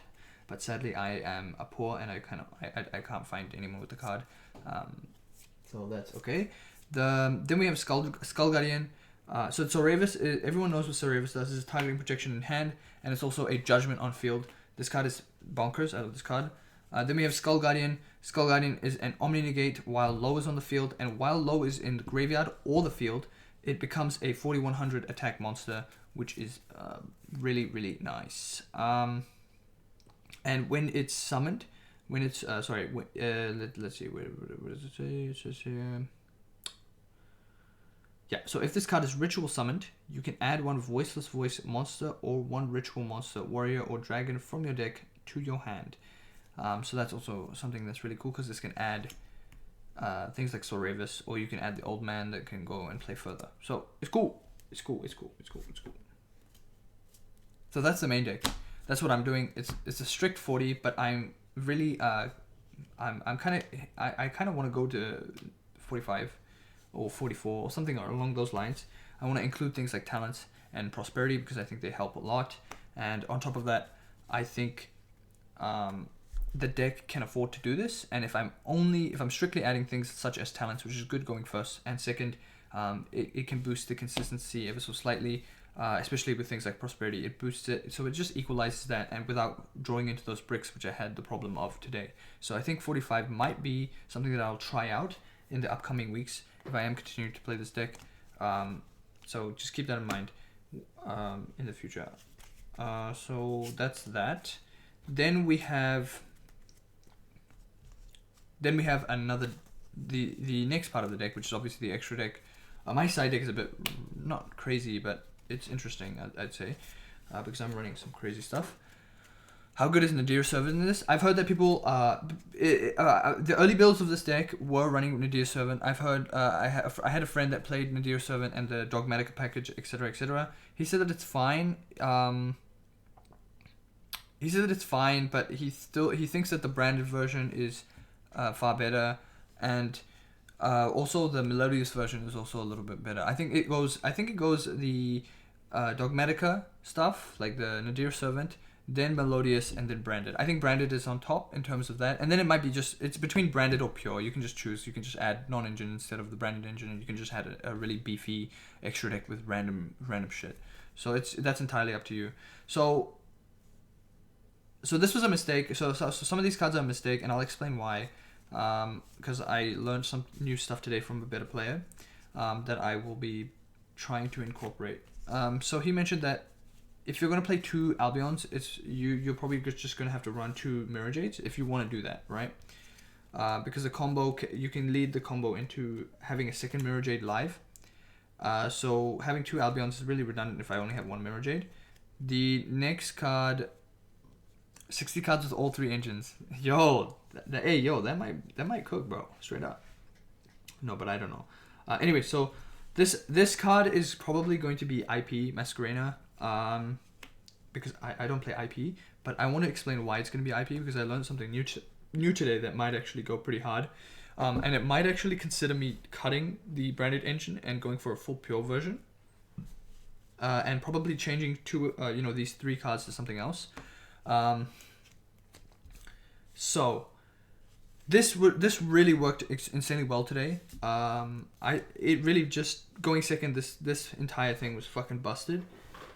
Speaker 2: But sadly, I am a poor and I can't find anyone with the card. So that's okay. Then we have Skull Guardian. So Soravis, everyone knows what Soravis does. It's targeting protection in hand, and it's also a judgment on field. This card is bonkers. I love this card. Then we have Skull Guardian. Skull Guardian is an Omni Negate while low is on the field, and while low is in the graveyard or the field, it becomes a 4100 attack monster, which is really, really nice. And when it's summoned, let's see, what does it say? It says here. Yeah, so if this card is ritual summoned, you can add one Voiceless Voice monster or one ritual monster, warrior or dragon from your deck to your hand. So that's also something that's really cool, because this can add things like Soravis, or you can add the old man that can go and play further. So it's cool. It's cool. So that's the main deck. That's what I'm doing. It's a strict 40, but I'm really I kind of want to go to 45 or 44 or something along those lines. I want to include things like talents and prosperity because I think they help a lot. And on top of that, I think the deck can afford to do this. And if I'm strictly adding things such as talents, which is good going first, and second, it can boost the consistency ever so slightly, especially with things like prosperity. It boosts it, so it just equalizes that, and without drawing into those bricks, which I had the problem of today. So I think 45 might be something that I'll try out in the upcoming weeks if I am continuing to play this deck. So just keep that in mind in the future. So that's that. Then we have another the next part of the deck, which is obviously the extra deck. My side deck is a bit not crazy, but it's interesting, I'd say, because I'm running some crazy stuff. How good is Nadir Servant in this? I've heard that people, the early builds of this deck were running Nadir Servant. I've heard, I had a friend that played Nadir Servant and the Dogmatica package, etc., etc. He said that it's fine. He said that it's fine, but he thinks that the branded version is far better, and also the Melodious version is also a little bit better. I think it goes the Dogmatica stuff, like the Nadir Servant, then Melodious, and then Branded. I think Branded is on top in terms of that, and then it might be it's between Branded or Pure. You can just choose. You can just add non-engine instead of the Branded engine, and you can just add a really beefy extra deck with random shit. So that's entirely up to you. So this was a mistake. So some of these cards are a mistake, and I'll explain why. Because I learned some new stuff today from a better player that I will be trying to incorporate. So he mentioned that if you're going to play 2 Albions, you're probably just going to have to run 2 Mirror Jades if you want to do that, right? Because the combo, you can lead the combo into having a second Mirror Jade live. So having 2 Albions is really redundant if I only have 1 Mirror Jade. The next card, 60 cards with all 3 engines. That might cook, bro. Straight up. No, but I don't know. Anyway, so this card is probably going to be IP Masquerena. Because I don't play IP, but I want to explain why it's going to be IP, because I learned something new today that might actually go pretty hard. And it might actually consider me cutting the branded engine and going for a full pure version. And probably changing these 3 cards to something else. So this really worked insanely well today. It really just going second. This entire thing was fucking busted.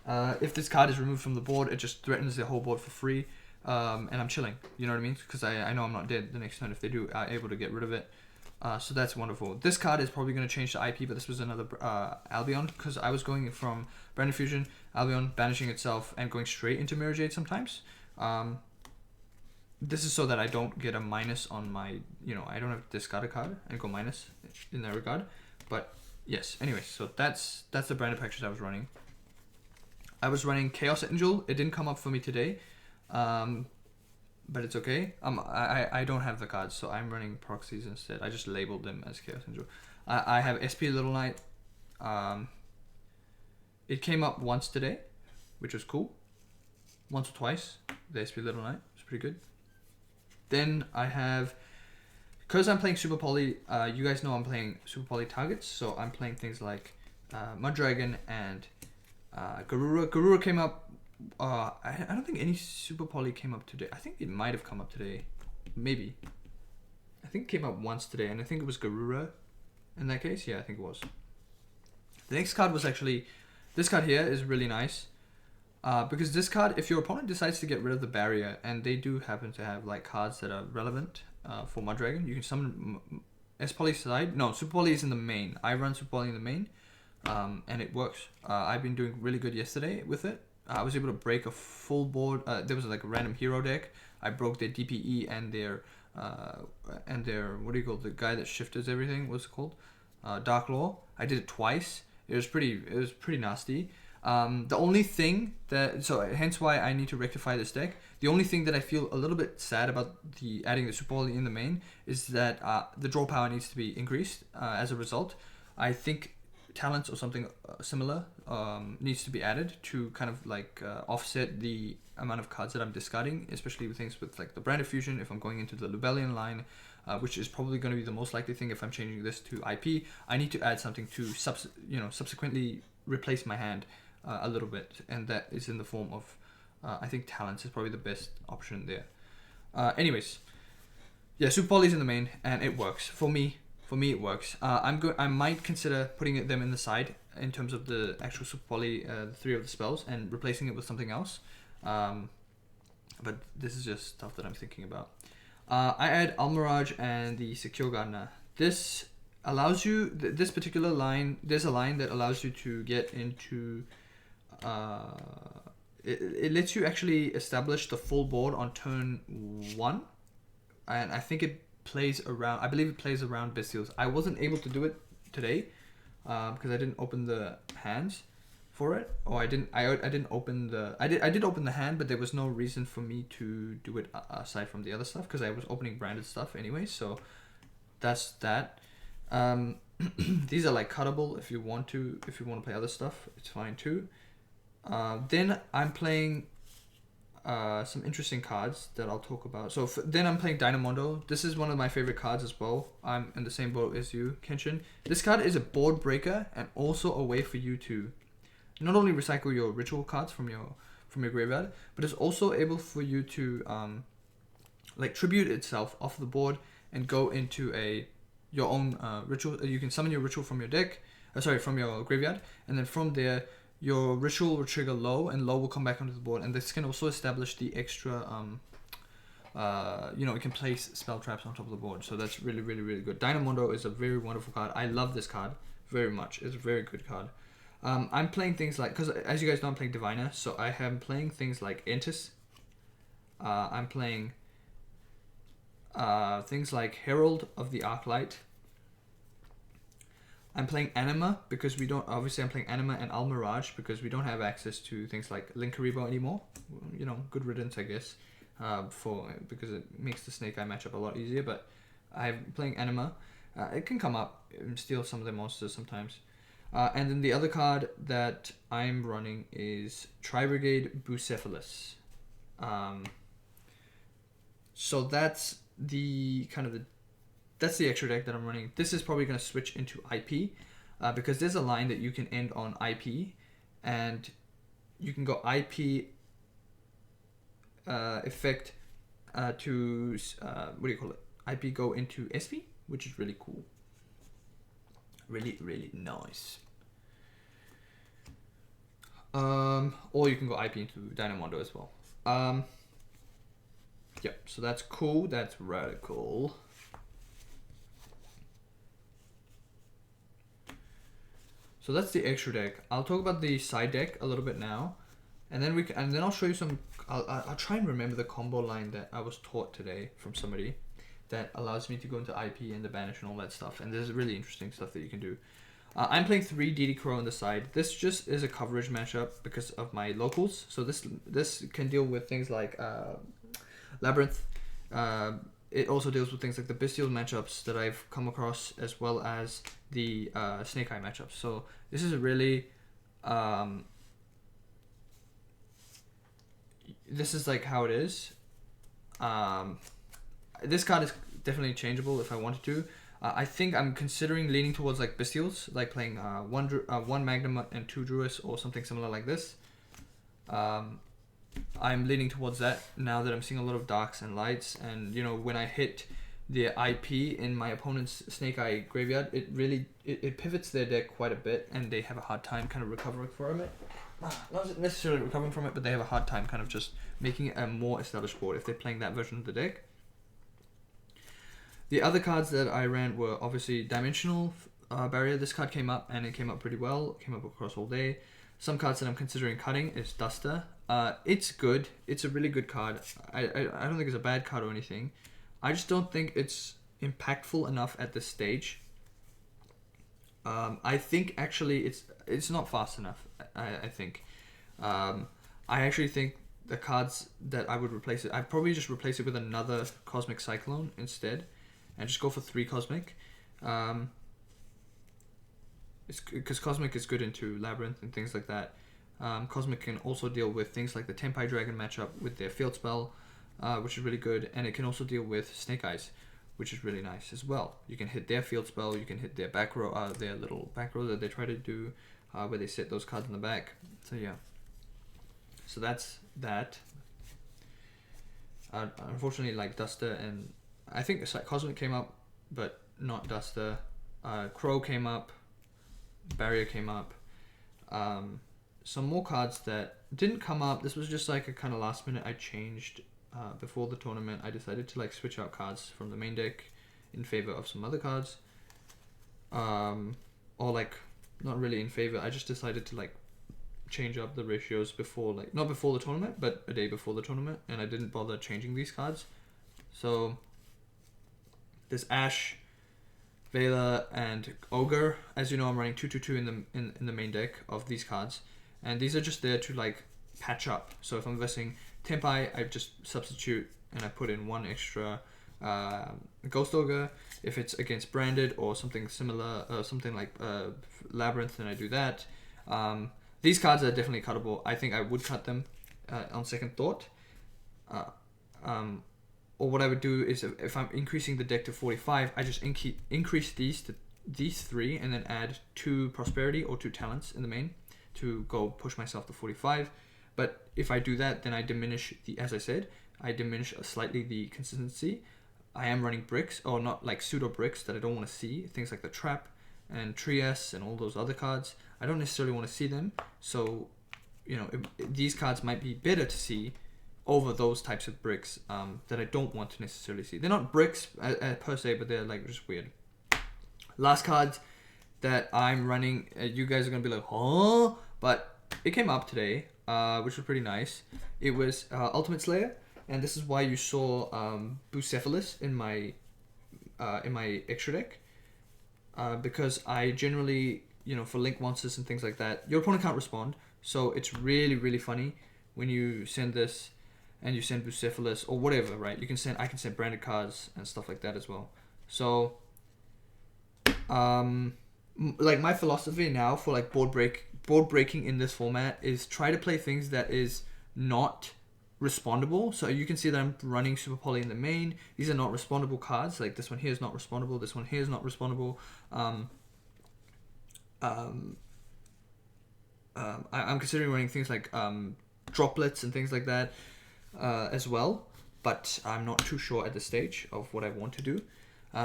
Speaker 2: If this card is removed from the board, it just threatens the whole board for free. And I'm chilling. You know what I mean? Because I know I'm not dead the next turn if they are able to get rid of it. So that's wonderful. This card is probably going to change to IP, but this was another Albion, because I was going from Branded Fusion, Albion, banishing itself, and going straight into Mirror Jade sometimes. This is so that I don't get a minus on my, I don't have to discard a card and go minus in that regard. But yes, anyway, so that's the branded package I was running. I was running Chaos Angel. It didn't come up for me today, but it's okay. I don't have the cards, so I'm running proxies instead. I just labeled them as Chaos Angel. I have SP Little Knight. It came up once today, which was cool. Once or twice, the SP Little Knight. It's pretty good. Then I have, because I'm playing Super Poly, you guys know I'm playing Super Poly targets, so I'm playing things like Muddragon and Garura. Garura came up, I don't think any Super Poly came up today. I think it might have come up today, maybe. I think it came up once today, and I think it was Garura in that case. Yeah, I think it was. The next card was actually, this card here is really nice. Because this card, if your opponent decides to get rid of the barrier, and they do happen to have like cards that are relevant for Muddragon, you can summon S-Poly side. No, Super Poly is in the main. I run Super Poly in the main, and it works. I've been doing really good yesterday with it. I was able to break a full board. There was like a random hero deck. I broke their DPE and their what do you call it? The guy that shifts everything. What's it called? Dark Law. I did it twice. It was pretty nasty. The only thing hence why I need to rectify this deck. The only thing that I feel a little bit sad about adding the Super Poly in the main is that the draw power needs to be increased. As a result, I think talents or something similar needs to be added to kind of like offset the amount of cards that I'm discarding, especially with things with like the Branded Fusion. If I'm going into the Lubellian line, which is probably going to be the most likely thing if I'm changing this to IP, I need to add something to subsequently replace my hand a little bit, and that is in the form of I think talents is probably the best option there. Anyways, yeah, Super Poly's in the main, and it works for me. For me, it works. I might consider putting them in the side in terms of the actual Super Poly, the 3 of the spells, and replacing it with something else. But this is just stuff that I'm thinking about. I add Almirage and the Secure Gardener. This allows you, this particular line, there's a line that allows you to get into, it lets you actually establish the full board on turn 1. And I think it plays around, I believe it plays around Bestials. I wasn't able to do it today because I didn't open the hands for it, or I didn't open the, I did open the hand, but there was no reason for me to do it aside from the other stuff because I was opening branded stuff anyway. So that's that. These are like cuttable if you want to play other stuff, it's fine too. Then I'm playing some interesting cards that I'll talk about. So then I'm playing Dynamondo. This is one of my favorite cards as well. I'm in the same boat as you, Kenshin. This card is a board breaker and also a way for you to not only recycle your ritual cards from your graveyard, but it's also able for you to like tribute itself off the board and go into your own ritual. You can summon your ritual from your deck, from your graveyard, and then from there your ritual will trigger low, and low will come back onto the board. And this can also establish the extra, it can place spell traps on top of the board. So that's really, really, really good. Dynamondo is a very wonderful card. I love this card very much. It's a very good card. I'm playing things like, because as you guys know, I'm playing Diviner, so I am playing things like Entis. I'm playing things like Herald of the Arclight. I'm playing Anima because we don't, obviously I'm playing Anima and Almirage because we don't have access to things like Linkaribo anymore. You know, good riddance, I guess, because it makes the Snake Eye matchup a lot easier, but I'm playing Anima. It can come up and steal some of their monsters sometimes. And then the other card that I'm running is Tri-Brigade Bucephalus. So that's the that's the extra deck that I'm running. This is probably going to switch into IP because there's a line that you can end on IP, and you can go IP effect to IP go into SP, which is really cool. Really, really nice. Or you can go IP into Dynamondo as well. So that's cool. That's radical. So that's the extra deck. I'll talk about the side deck a little bit now, and then I'll show you some. I'll try and remember the combo line that I was taught today from somebody that allows me to go into IP and the banish and all that stuff. And there's really interesting stuff that you can do. I'm playing 3 DD Crow on the side. This just is a coverage matchup because of my locals. So this can deal with things like Labyrinth. It also deals with things like the Bestial matchups that I've come across, as well as the Snake Eye matchups. So this is a really this is like how it is. This card is definitely changeable if I wanted to. I think I'm considering leaning towards like Bestials, like playing one Magnum and 2 Druids or something similar like this. I'm leaning towards that now that I'm seeing a lot of darks and lights, and when I hit the IP in my opponent's Snake Eye graveyard, it really it pivots their deck quite a bit, and they have a hard time kind of recovering from it. Not necessarily recovering from it, but they have a hard time kind of just making it a more established board if they're playing that version of the deck. The other cards that I ran were obviously Dimensional Barrier. This card came up, and it came up pretty well. It came up across all day. Some cards that I'm considering cutting is Duster. It's good. It's a really good card. I don't think it's a bad card or anything. I just don't think it's impactful enough at this stage. I think actually it's not fast enough. I think. I actually think the cards that I would replace it, I'd probably just replace it with another Cosmic Cyclone instead, and just go for 3 Cosmic. It's because Cosmic is good into Labyrinth and things like that. Cosmic can also deal with things like the Tempai Dragon matchup with their field spell, which is really good, and it can also deal with Snake Eyes, which is really nice as well. You can hit their field spell, you can hit their back row, their little back row that they try to do. where they set those cards in the back. So yeah. So that's that. Unfortunately, like Duster and I think Cosmic came up, but not Duster. Crow came up, Barrier came up. Some more cards that didn't come up. This was just like a kind of last minute. I changed before the tournament. I decided to like switch out cards from the main deck in favor of some other cards. Or like not really in favor. I just decided to like change up the ratios before, like not before the tournament, but a day before the tournament, and I didn't bother changing these cards. So there's Ash, Vela, and Ogre. As you know, I'm running 2/2/2 in the main deck of these cards, and these are just there to like patch up. So if I'm versing Tempai, I just substitute and I put in one extra Ghost Ogre. If it's against Branded or something similar, something like Labyrinth, then I do that. These cards are definitely cuttable. I think I would cut them on second thought. Or what I would do is if I'm increasing the deck to 45, I just increase these to these 3 and then add 2 Prosperity or 2 Talents in the main to go push myself to 45. But if I do that, then I diminish as I said, I diminish slightly the consistency. I am running bricks, or not like pseudo bricks that I don't want to see. Things like the Trap and Trias and all those other cards. I don't necessarily want to see them. So, you know, these cards might be better to see over those types of bricks that I don't want to necessarily see. They're not bricks per se, but they're like just weird. Last card that I'm running, you guys are going to be like, huh? But it came up today, which was pretty nice. It was Ultimate Slayer, and this is why you saw Bucephalus in my extra deck. Because I generally, you know, for link monsters and things like that, your opponent can't respond. So it's really, really funny when you send this and you send Bucephalus or whatever, right? I can send branded cards and stuff like that as well. So, like my philosophy now for like board breaking in this format is try to play things that is not respondable. So you can see that I'm running Super Poly in the main. These are not respondable cards. Like this one here is not respondable. This one here is not respondable. I'm considering running things like droplets and things like that as well, but I'm not too sure at this stage of what I want to do.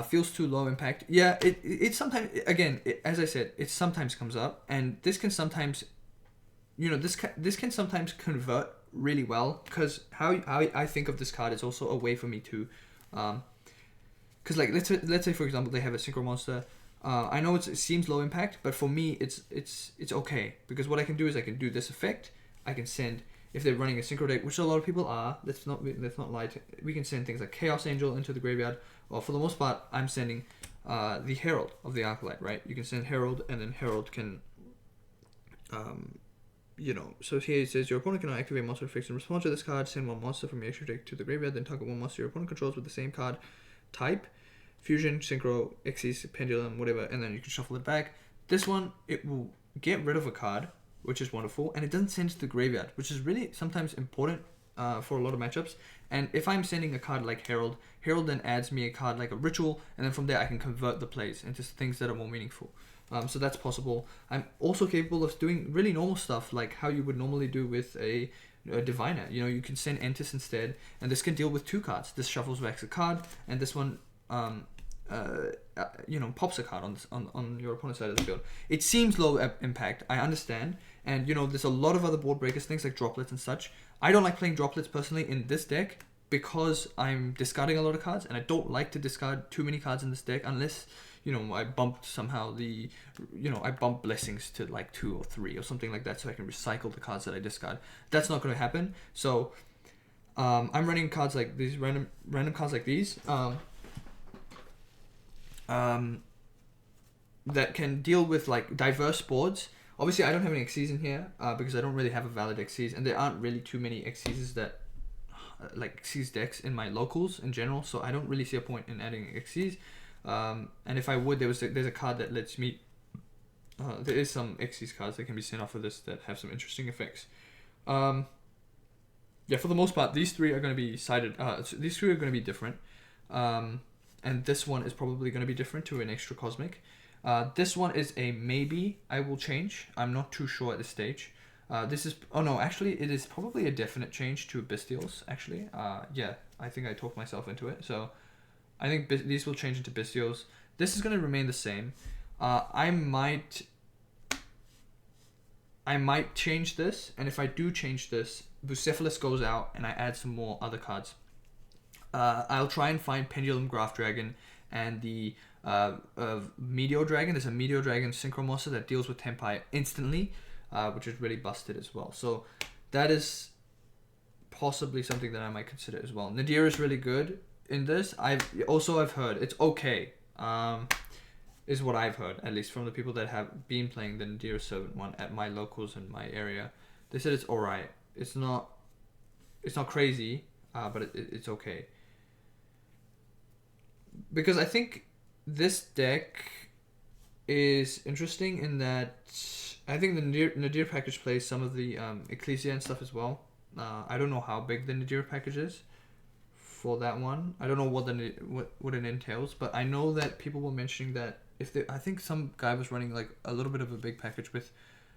Speaker 2: Feels too low impact. Yeah, it sometimes, again, as I said, it sometimes comes up, and this can sometimes, you know, this can sometimes convert really well, because how I think of this card is also a way for me to, because like let's say for example they have a synchro monster. I know it seems low impact, but for me it's okay, because what I can do is I can do this effect. I can send, if they're running a synchro deck, which a lot of people are, let's not lie, we can send things like Chaos Angel into the graveyard, or for the most part I'm sending the Herald of the Arclight, right? You can send Herald, and then Herald can you know, so here it says your opponent cannot activate monster effects in response to this card. Send one monster from your extra deck to the graveyard, then target one monster your opponent controls with the same card type. Fusion, Synchro, Xyz, Pendulum, whatever, and then you can shuffle it back. This one, it will get rid of a card, which is wonderful, and it doesn't send to the graveyard, which is really sometimes important for a lot of matchups. And if I'm sending a card like Herald then adds me a card like a Ritual, and then from there I can convert the plays into things that are more meaningful. So that's possible. I'm also capable of doing really normal stuff, like how you would normally do with a Diviner. You know, you can send Entis instead, and this can deal with 2 cards. This shuffles back a card, and this one you know, pops a card on your opponent's side of the field. It seems low impact, I understand, and you know, there's a lot of other board breakers, things like droplets and such. I don't like playing droplets personally in this deck because I'm discarding a lot of cards, and I don't like to discard too many cards in this deck unless, you know, I bumped somehow I bump Blessings to like 2 or 3 or something like that, so I can recycle the cards that I discard. That's not going to happen. So I'm running cards like these, random cards like these, that can deal with like diverse boards. Obviously I don't have any Xyz in here because I don't really have a valid Xyz, and there aren't really too many Xyzs that like Xyz decks in my locals in general, so I don't really see a point in adding Xyz. And if I would, there's a card that lets me there is some Xyz cards that can be sent off of this that have some interesting effects. Yeah, for the most part these 3 are going to be sided, these 3 are going to be different. And this one is probably going to be different to an extra Cosmic. This one is a maybe I will change. I'm not too sure at this stage. This is, oh no, actually it is probably a definite change to Bestials, actually. Yeah, I think I talked myself into it. So I think these will change into Bestials. This is going to remain the same. I might change this, and if I do change this, Bucephalus goes out and I add some more other cards. I'll try and find Pendulum Graph Dragon and the Meteor Dragon. There's a Meteor Dragon Synchromossa that deals with Tempai instantly, which is really busted as well. So that is possibly something that I might consider as well. Nadir is really good in this. I've heard it's okay. Is what I've heard, at least from the people that have been playing the Nadir Servant one at my locals in my area. They said it's alright. It's not crazy, but it's okay. Because I think this deck is interesting in that I think the Nadir package plays some of the Ecclesia and stuff as well. I don't know how big the Nadir package is for that one. I don't know what it entails, but I know that people were mentioning that I think some guy was running like a little bit of a big package with,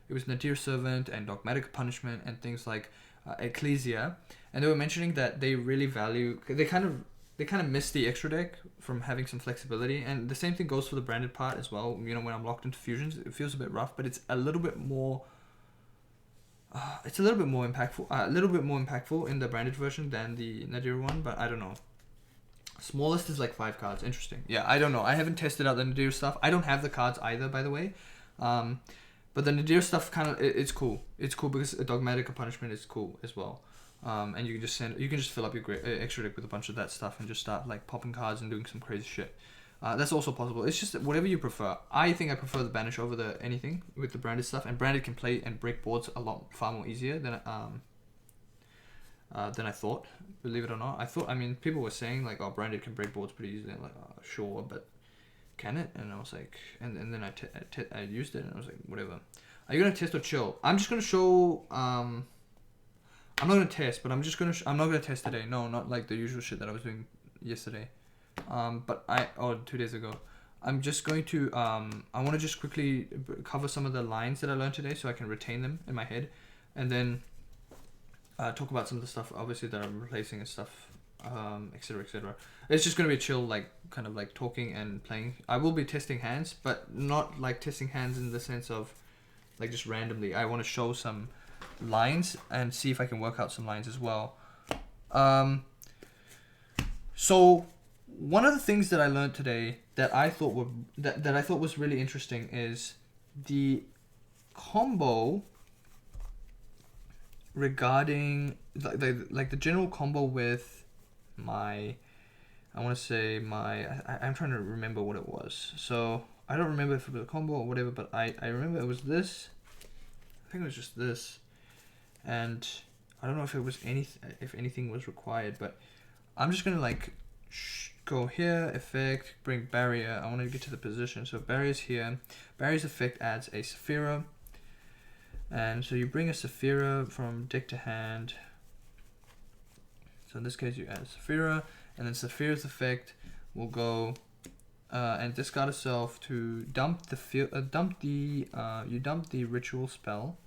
Speaker 2: it was Nadir Servant and Dogmatic Punishment and things like Ecclesia, and they were mentioning that they really value, they kind of miss the extra deck from having some flexibility, and the same thing goes for the branded part as well. You know, when I'm locked into fusions, it feels a bit rough, but it's a little bit more impactful in the branded version than the Nadir one, but I don't know. Smallest is like 5 cards. Interesting. Yeah, I don't know. I haven't tested out the Nadir stuff. I don't have the cards either, by the way. But the Nadir stuff it's cool. It's cool because a Dogmatic Punishment is cool as well. And you can just fill up your extra deck with a bunch of that stuff and just start like popping cards and doing some crazy shit. That's also possible. It's just whatever you prefer. I think I prefer the Banish over the anything with the branded stuff, and branded can play and break boards far more easier than I thought. Believe it or not, I mean, people were saying like, oh, branded can break boards pretty easily. I'm like, oh, sure, but can it? And I was like, and then I used it and I was like, whatever. Are you gonna test or chill? I'm just gonna show. I'm not gonna test, but I'm not gonna test today. No, not like the usual shit that I was doing yesterday. But 2 days ago. I'm just going to I want to just quickly cover some of the lines that I learned today so I can retain them in my head, and then talk about some of the stuff obviously that I'm replacing and stuff, etc, etc. It's just going to be chill, like kind of like talking and playing. I will be testing hands, but not like testing hands in the sense of like just randomly. I want to show some lines and see if I can work out some lines as well. So one of the things that I learned today that I thought was really interesting is the combo regarding like the general combo with my, I'm trying to remember what it was. So I don't remember if it was a combo or whatever, but I remember it was this. I think it was just this, and I don't know if it was if anything was required, but I'm just gonna like go here, effect, bring barrier. I want to get to the position, so barrier's here. Barrier's effect adds a Saphira, and so you bring a Saphira from deck to hand. So in this case you add Saphira, and then Saphira's effect will go and discard itself to dump the ritual spell.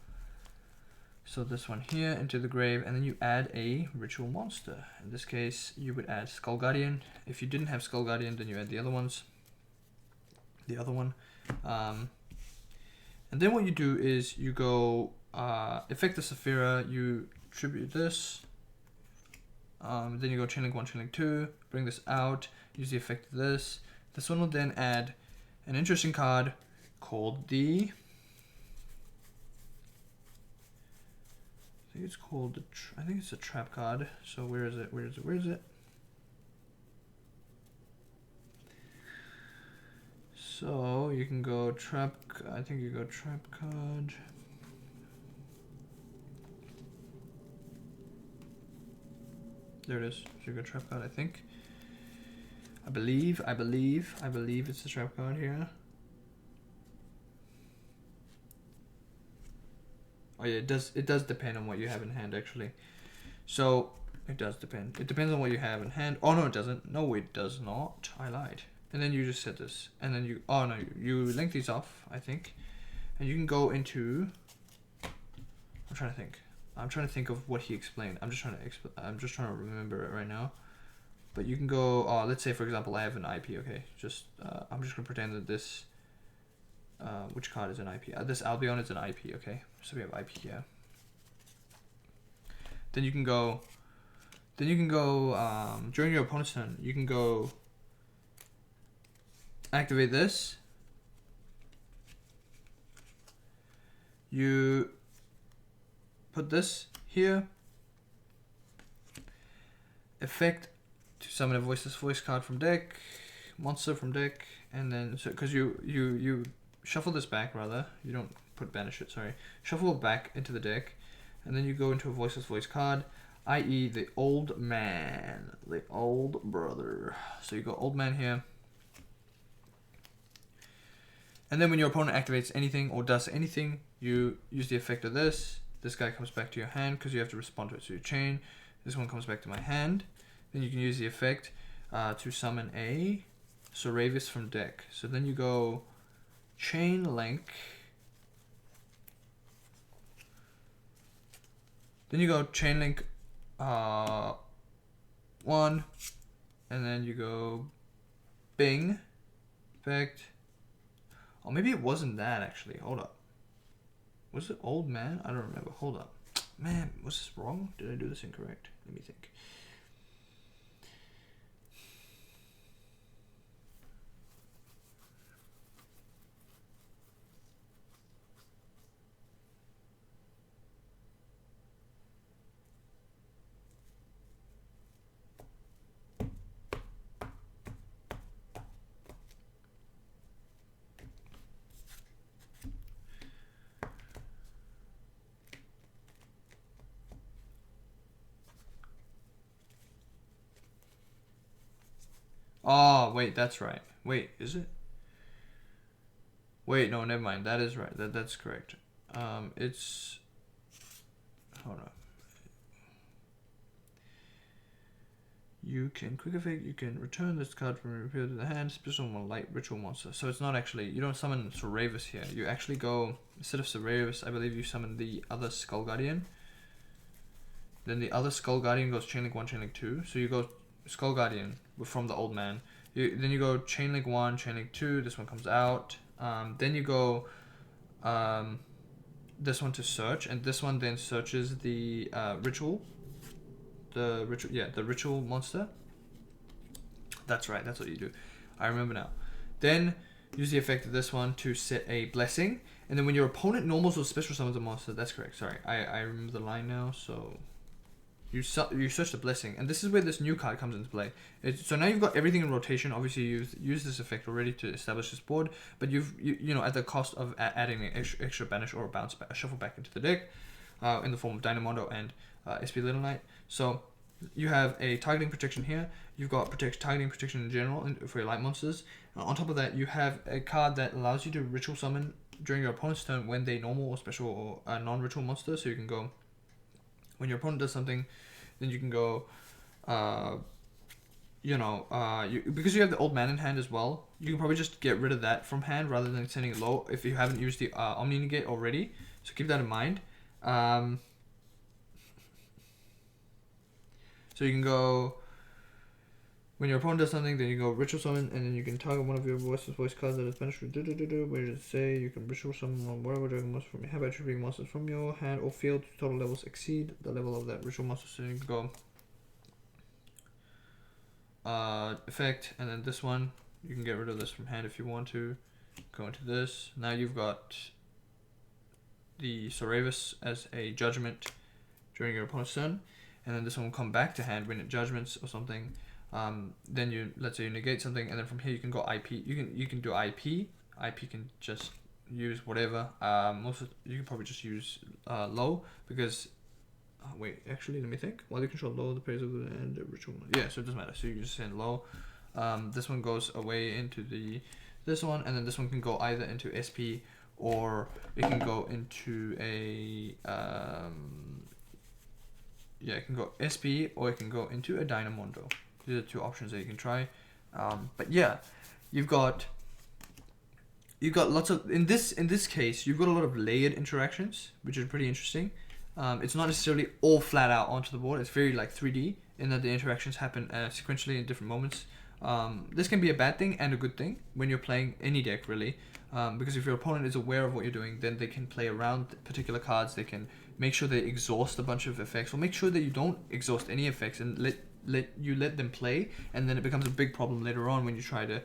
Speaker 2: So this one here into the grave, and then you add a ritual monster. In this case, you would add Skull Guardian. If you didn't have Skull Guardian, then you add the other one. And then what you do is you go effect the Saphira, you tribute this. Then you go Chain Link 1, Chain Link 2, bring this out, use the effect of this. This one will then add an interesting card called the... I think it's called I think it's a trap card. So where is it? So you can go trap. I think you go trap card. There it is. So you go trap card. I believe it's a trap card here. Oh yeah, it does depend on what you have in hand actually. So it does depend. It depends on what you have in hand. Oh no, it doesn't. No, it does not. I lied. and then you just set this, and then you link these off, I think, and you can go into. I'm trying to think of what he explained. I'm just trying to remember it right now. But you can go. Let's say for example, I have an IP. Okay, I'm just gonna pretend that this. Which card is an IP? This Albion is an IP. Okay, so we have IP here. Then you can go. During your opponent's turn, you can go. Activate this. You put this here. Effect to summon a voiceless voice card from deck, monster from deck, and then because you shuffle this back rather. You don't banish it. Sorry, shuffle it back into the deck, and then you go into a voiceless voice card, i.e. the old man, the old brother. So you go old man here. And then when your opponent activates anything or does anything, you use the effect of this. This guy comes back to your hand because you have to respond to it. So you chain. This one comes back to my hand. Then you can use the effect to summon a Soravis from deck. So then you go chain link. Then you go chain link 1. And then you go bing. Effect. Oh, maybe it wasn't that actually. Hold up. Was it old man? I don't remember. Hold up. Man, was this wrong? Did I do this incorrect? Let me think. Oh, wait, that's right. Wait, is it? Wait, no, never mind. That is right. That's correct. It's... Hold on. You can quick effect, you can return this card from your field to the hand, special one light ritual monster. So it's not actually, you don't summon Soravis here. You actually go, instead of Soravis, I believe you summon the other Skull Guardian. Then the other Skull Guardian goes chain link 1, chain link 2. So you go Skull Guardian from the old man. Then you go chain link 1, chain link 2. This one comes out. Then you go this one to search, and this one then searches the ritual. The ritual monster. That's right. That's what you do. I remember now. Then use the effect of this one to set a blessing, and then when your opponent normals or special summons a monster, that's correct. Sorry, I remember the line now. So. You search the blessing, and this is where this new card comes into play. So now you've got everything in rotation. Obviously, you've used this effect already to establish this board, but you at the cost of adding an extra banish or a shuffle back into the deck, in the form of Dynamondo and SP Little Knight. So you have a targeting protection here. You've got targeting protection in general for your light monsters. On top of that, you have a card that allows you to ritual summon during your opponent's turn when they normal or special or non-ritual monster. So you can go. When your opponent does something, then you can go, because you have the old man in hand as well, you can probably just get rid of that from hand rather than sending it low if you haven't used the Omni Negate already. So keep that in mind. So you can go, when your opponent does something, then you go ritual summon, and then you can target one of your voice cards that is banished with where does it say you can ritual summon whatever dragon monster from your hand by attributing monsters from your hand or field to total levels exceed the level of that ritual monster. So you can go effect, and then this one you can get rid of this from hand if you want to. Go into this. Now you've got the Soravis as a judgment during your opponent's turn, and then this one will come back to hand when it judgments or something. Then let's say you negate something, and then from here you can go IP. You can do IP. IP can just use whatever. You can probably just use low because. Wait, actually, let me think. While you control low, the praise of the and the ritual. Yeah, so it doesn't matter. So you just send low. This one goes away into this one, and then this one can go either into SP or it can go into a it can go SP or it can go into a Dynamondo. These are two options that you can try. But yeah, you've got lots of in this case you've got a lot of layered interactions, which is pretty interesting. It's not necessarily all flat out onto the board. It's very like 3D in that the interactions happen sequentially in different moments. This can be a bad thing and a good thing when you're playing any deck, really, because if your opponent is aware of what you're doing, then they can play around particular cards. They can make sure they exhaust a bunch of effects, or make sure that you don't exhaust any effects and let them play, and then it becomes a big problem later on when you try to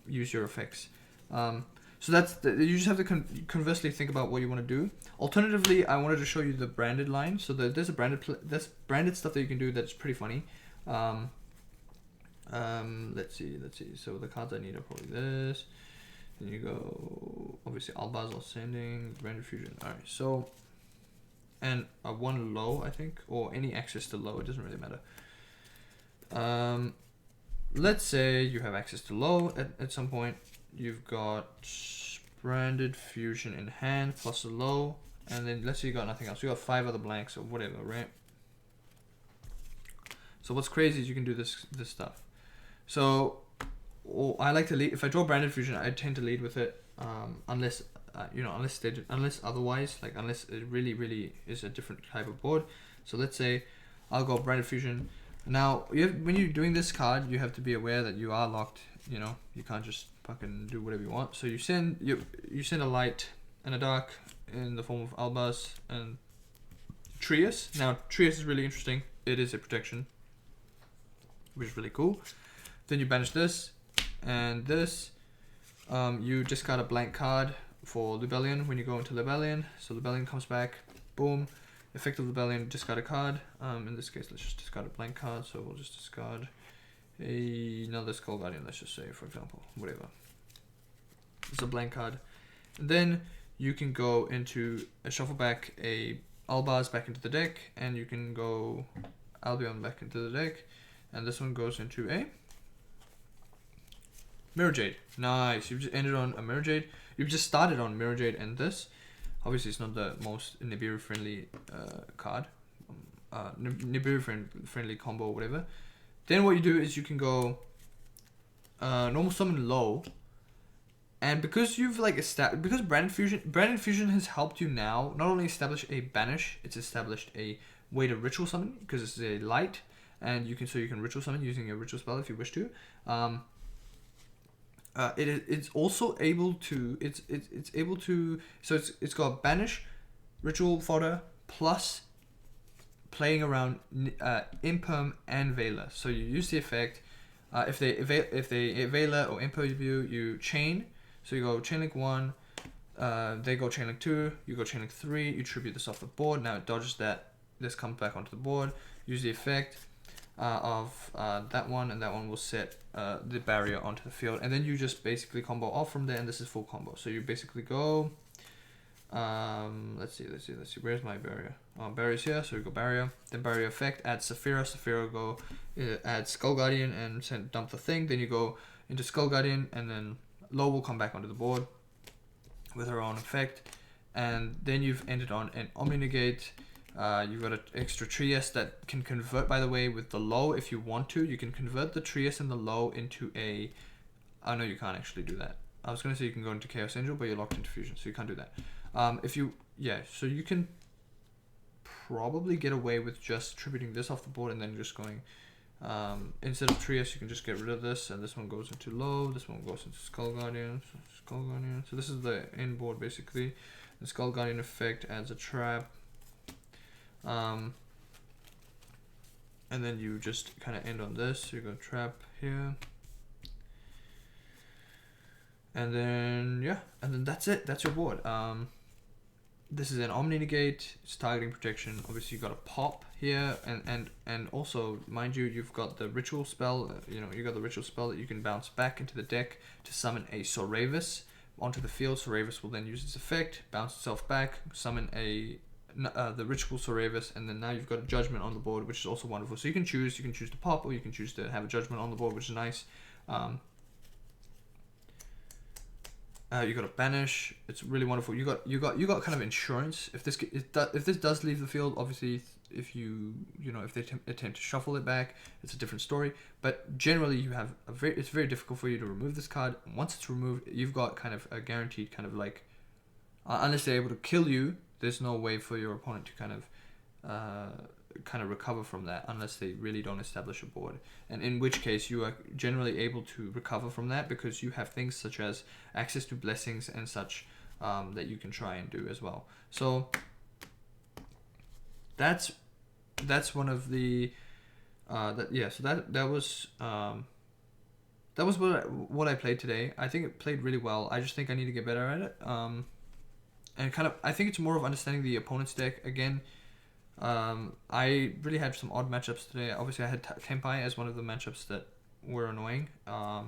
Speaker 2: use your effects. So you just have to conversely think about what you want to do. Alternatively, I wanted to show you the branded line. So there's branded stuff that you can do that's pretty funny. Let's see. So the cards I need are probably this. Then you go, obviously Albaz Ascending, Branded Fusion. All right, so, and a 1 low, I think, or any access to low, it doesn't really matter. Let's say you have access to low at some point. You've got Branded Fusion in hand plus a low, and then let's say you got nothing else. You got 5 other blanks or whatever, right? So what's crazy is you can do this stuff. So I like to lead. If I draw Branded Fusion, I tend to lead with it, unless otherwise, like unless it really is a different type of board. So let's say I'll go Branded Fusion. Now when you're doing this card, you have to be aware that you are locked. You can't just fucking do whatever you want. So you send a light and a dark in the form of Albaz and Trias. Now Trias is really interesting. It is a protection, which is really cool. Then you banish this and this. You discard a blank card for Libellion when you go into Libellion. So Libellion comes back, boom. Effect of Libellion, discard a card. In this case, let's just discard a blank card. So we'll just discard another Skull Guardian, let's just say, for example, whatever. It's a blank card. And then you can go into a shuffle back a Albaz back into the deck, and you can go Albion back into the deck, and this one goes into a Mirror Jade. Nice. You've just ended on a Mirror Jade. You've just started on Mirror Jade and this. Obviously, it's not the most Nibiru friendly card. Nibiru friendly combo or whatever. Then what you do is you can go normal summon low. And because you've because Branded Fusion has helped you now not only establish a banish, it's established a way to ritual summon because it's a light, and you can ritual summon using a ritual spell if you wish to. It's also able to it's got banish, ritual fodder plus playing around imperm and Veiler. So you use the effect. If they Veiler or imperm you chain. So you go chain link 1, they go chain link 2, you go chain link 3, you tribute this off the board. Now it dodges that. This comes back onto the board. Use the effect of that one, and that one will set the barrier onto the field, and then you just basically combo off from there, and this is full combo. So you basically go let's see, where's my barrier? Barrier's here, so you go barrier, then barrier effect, add Saphira go add Skull Guardian and dump the thing, then you go into Skull Guardian, and then Low will come back onto the board with her own effect, and then you've ended on an Omni Negate. You've got an extra Trias that can convert, by the way, with the low if you want to. You can convert the Trias and the low into a... Oh, no, you can't actually do that. I was going to say you can go into Chaos Angel, but you're locked into Fusion, so you can't do that. So you can probably get away with just tributing this off the board and then just going... instead of Trias, you can just get rid of this, and this one goes into low, this one goes into Skull Guardian. So this is the end board, basically. The Skull Guardian effect adds a trap. And then you just kind of end on this. So you go trap here, and then that's it. That's your board. This is an Omni Negate. It's targeting protection. Obviously, you got a pop here, and also, mind you, you've got the ritual spell. You got the ritual spell that you can bounce back into the deck to summon a Soravis onto the field. Soravis will then use its effect, bounce itself back, summon the ritual Soravis, and then now you've got a judgment on the board, which is also wonderful. So you can choose to pop, or you can choose to have a judgment on the board, which is nice. You got a banish. It's really wonderful. You got kind of insurance if this does leave the field. Obviously, if you know, if they attempt to shuffle it back, it's a different story. But generally, you have it's very difficult for you to remove this card. Once it's removed, you've got kind of a guaranteed kind of like, unless they're able to kill you, there's no way for your opponent to kind of recover from that unless they really don't establish a board. And in which case, you are generally able to recover from that because you have things such as access to blessings and such that you can try and do as well. So that's one of the so that was what I played today. I think it played really well. I just think I need to get better at it. And kind of, I think it's more of understanding the opponent's deck again. I really had some odd matchups today. Obviously, I had Tempai as one of the matchups that were annoying that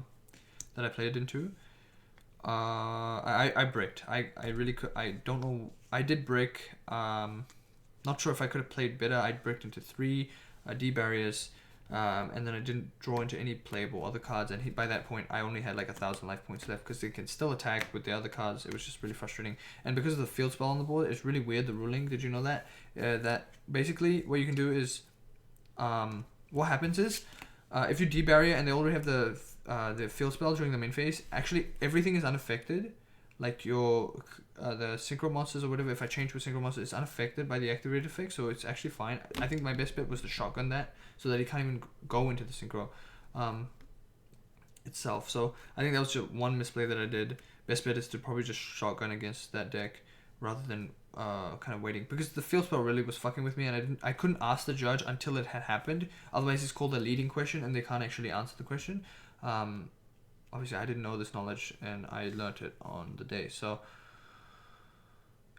Speaker 2: I played into. I bricked. I really could. I don't know. I did brick. Not sure if I could have played better. I bricked into 3 D barriers, and then I didn't draw into any playable other cards. And by that point, I only had like 1,000 life points left because they can still attack with the other cards. It was just really frustrating. And because of the field spell on the board, it's really weird, the ruling. Did you know that? That basically what you can do is, what happens is, if you D barrier and they already have the field spell during the main phase, actually everything is unaffected. Like your the synchro monsters or whatever, if I change to a synchro monster, it's unaffected by the activated effect, so it's actually fine. I think my best bet was to shotgun that, so that he can't even go into the synchro itself. So I think that was just one misplay that I did. Best bet is to probably just shotgun against that deck rather than kind of waiting, because the field spell really was fucking with me, and I couldn't ask the judge until it had happened. Otherwise, it's called a leading question, and they can't actually answer the question. Obviously, I didn't know this knowledge, and I learnt it on the day. So,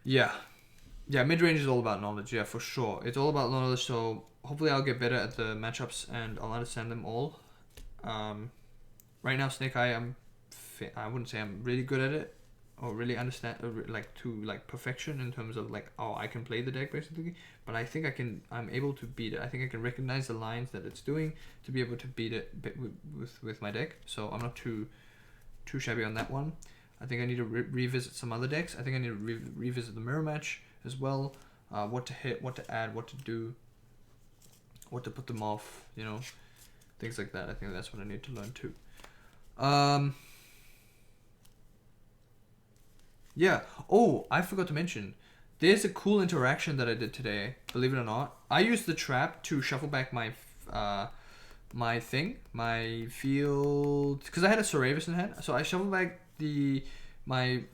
Speaker 2: yeah, mid-range is all about knowledge, yeah, for sure. It's all about knowledge, so hopefully I'll get better at the matchups, and I'll understand them all. Right now, Snake Eye, I wouldn't say I'm really good at it, or really understand, to perfection in terms of I can play the deck basically, but I think I'm able to beat it. I think I can recognize the lines that it's doing to be able to beat it with my deck, so I'm not too shabby on that one. I think I need to revisit some other decks. I think I need to revisit the mirror match as well, what to hit, what to add, what to do, what to put them off, things like that. I think that's what I need to learn too. Yeah. Oh, I forgot to mention. There's a cool interaction that I did today. Believe it or not, I used the trap to shuffle back my field, because I had a Soravis in hand. So I shuffled back my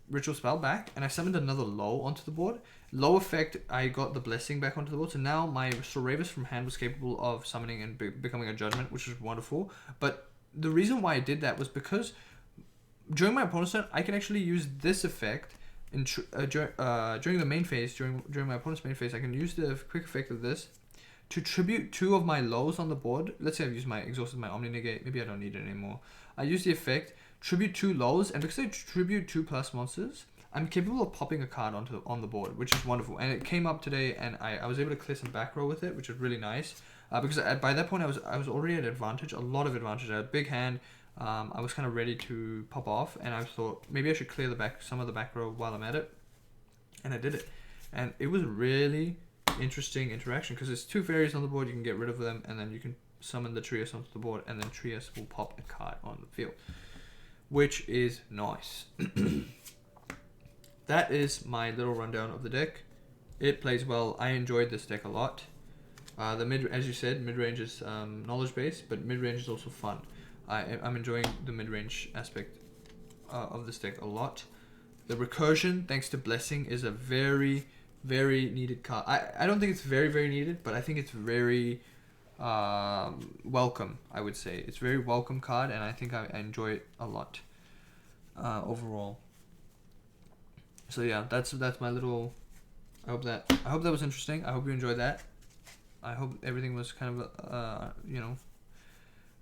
Speaker 2: ritual spell back, and I summoned another low onto the board. Low effect, I got the blessing back onto the board. So now my Soravis from hand was capable of summoning and becoming a judgment, which is wonderful. But the reason why I did that was because during my opponent's turn, I can actually use this effect during the main phase. During my opponent's main phase, I can use the quick effect of this to tribute 2 of my lows on the board. Let's say I've exhausted my Omni Negate. Maybe I don't need it anymore. I use the effect, tribute 2 lows, and because I tribute 2+ monsters, I'm capable of popping a card on the board, which is wonderful. And it came up today, and I was able to clear some back row with it, which is really nice. Because by that point, I was already at advantage, a lot of advantage. I had a big hand. I was kind of ready to pop off, and I thought maybe I should clear some of the back row while I'm at it, and I did it. And it was really interesting interaction, because there's 2 fairies on the board. You can get rid of them, and then you can summon the Trias onto the board, and then Trias will pop a card on the field, which is nice. That is my little rundown of the deck. It plays well. I enjoyed this deck a lot. As you said, mid-range is knowledge based, but mid-range is also fun. I'm enjoying the mid-range aspect of this deck a lot. The recursion, thanks to Blessing, is a very, very needed card. I don't think it's very, very needed, but I think it's very welcome, I would say. It's a very welcome card, and I think I enjoy it a lot overall. So yeah, that's my little... I hope that was interesting. I hope you enjoyed that. I hope everything was kind of,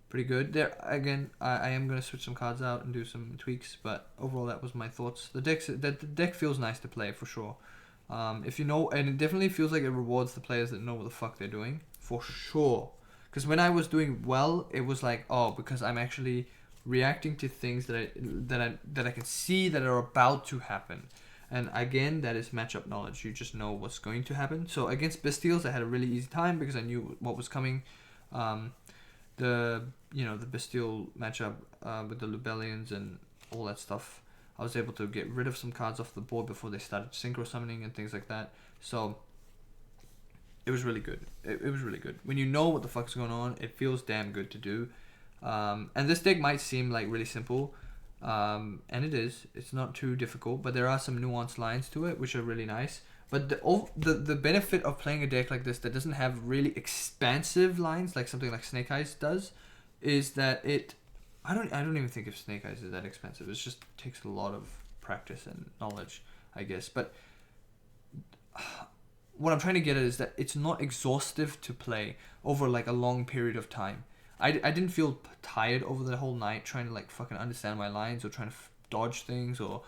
Speaker 2: pretty good. There again, I am gonna switch some cards out and do some tweaks, but overall that was my thoughts. The deck feels nice to play for sure. If you know, and it definitely feels like it rewards the players that know what the fuck they're doing for sure. Because when I was doing well, it was like, oh, because I'm actually reacting to things that I can see that are about to happen, And again, that is matchup knowledge. You just know what's going to happen. So against Bastiles, I had a really easy time because I knew what was coming. The Bastille matchup with the Lubellians and all that stuff, I was able to get rid of some cards off the board before they started synchro summoning and things like that. So it was really good. It was really good. When you know what the fuck's going on, it feels damn good to do. And this deck might seem like really simple, and it is. It's not too difficult, but there are some nuanced lines to it which are really nice. But the benefit of playing a deck like this that doesn't have really expansive lines like something like Snake Eyes does is that I don't even think if Snake Eyes is that expensive. It just takes a lot of practice and knowledge, I guess. But what I'm trying to get at is that it's not exhaustive to play over like a long period of time. I didn't feel tired over the whole night trying to like fucking understand my lines or trying to dodge things, or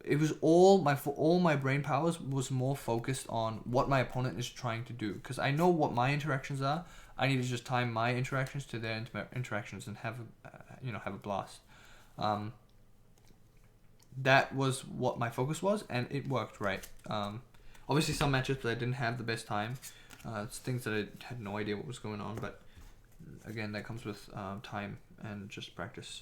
Speaker 2: it was all my brain powers was more focused on what my opponent is trying to do, because I know what my interactions are. I need to just time my interactions to their interactions and have a blast. That was what my focus was, and it worked right. Obviously some matchups I didn't have the best time. It's things that I had no idea what was going on, but again, that comes with time and just practice.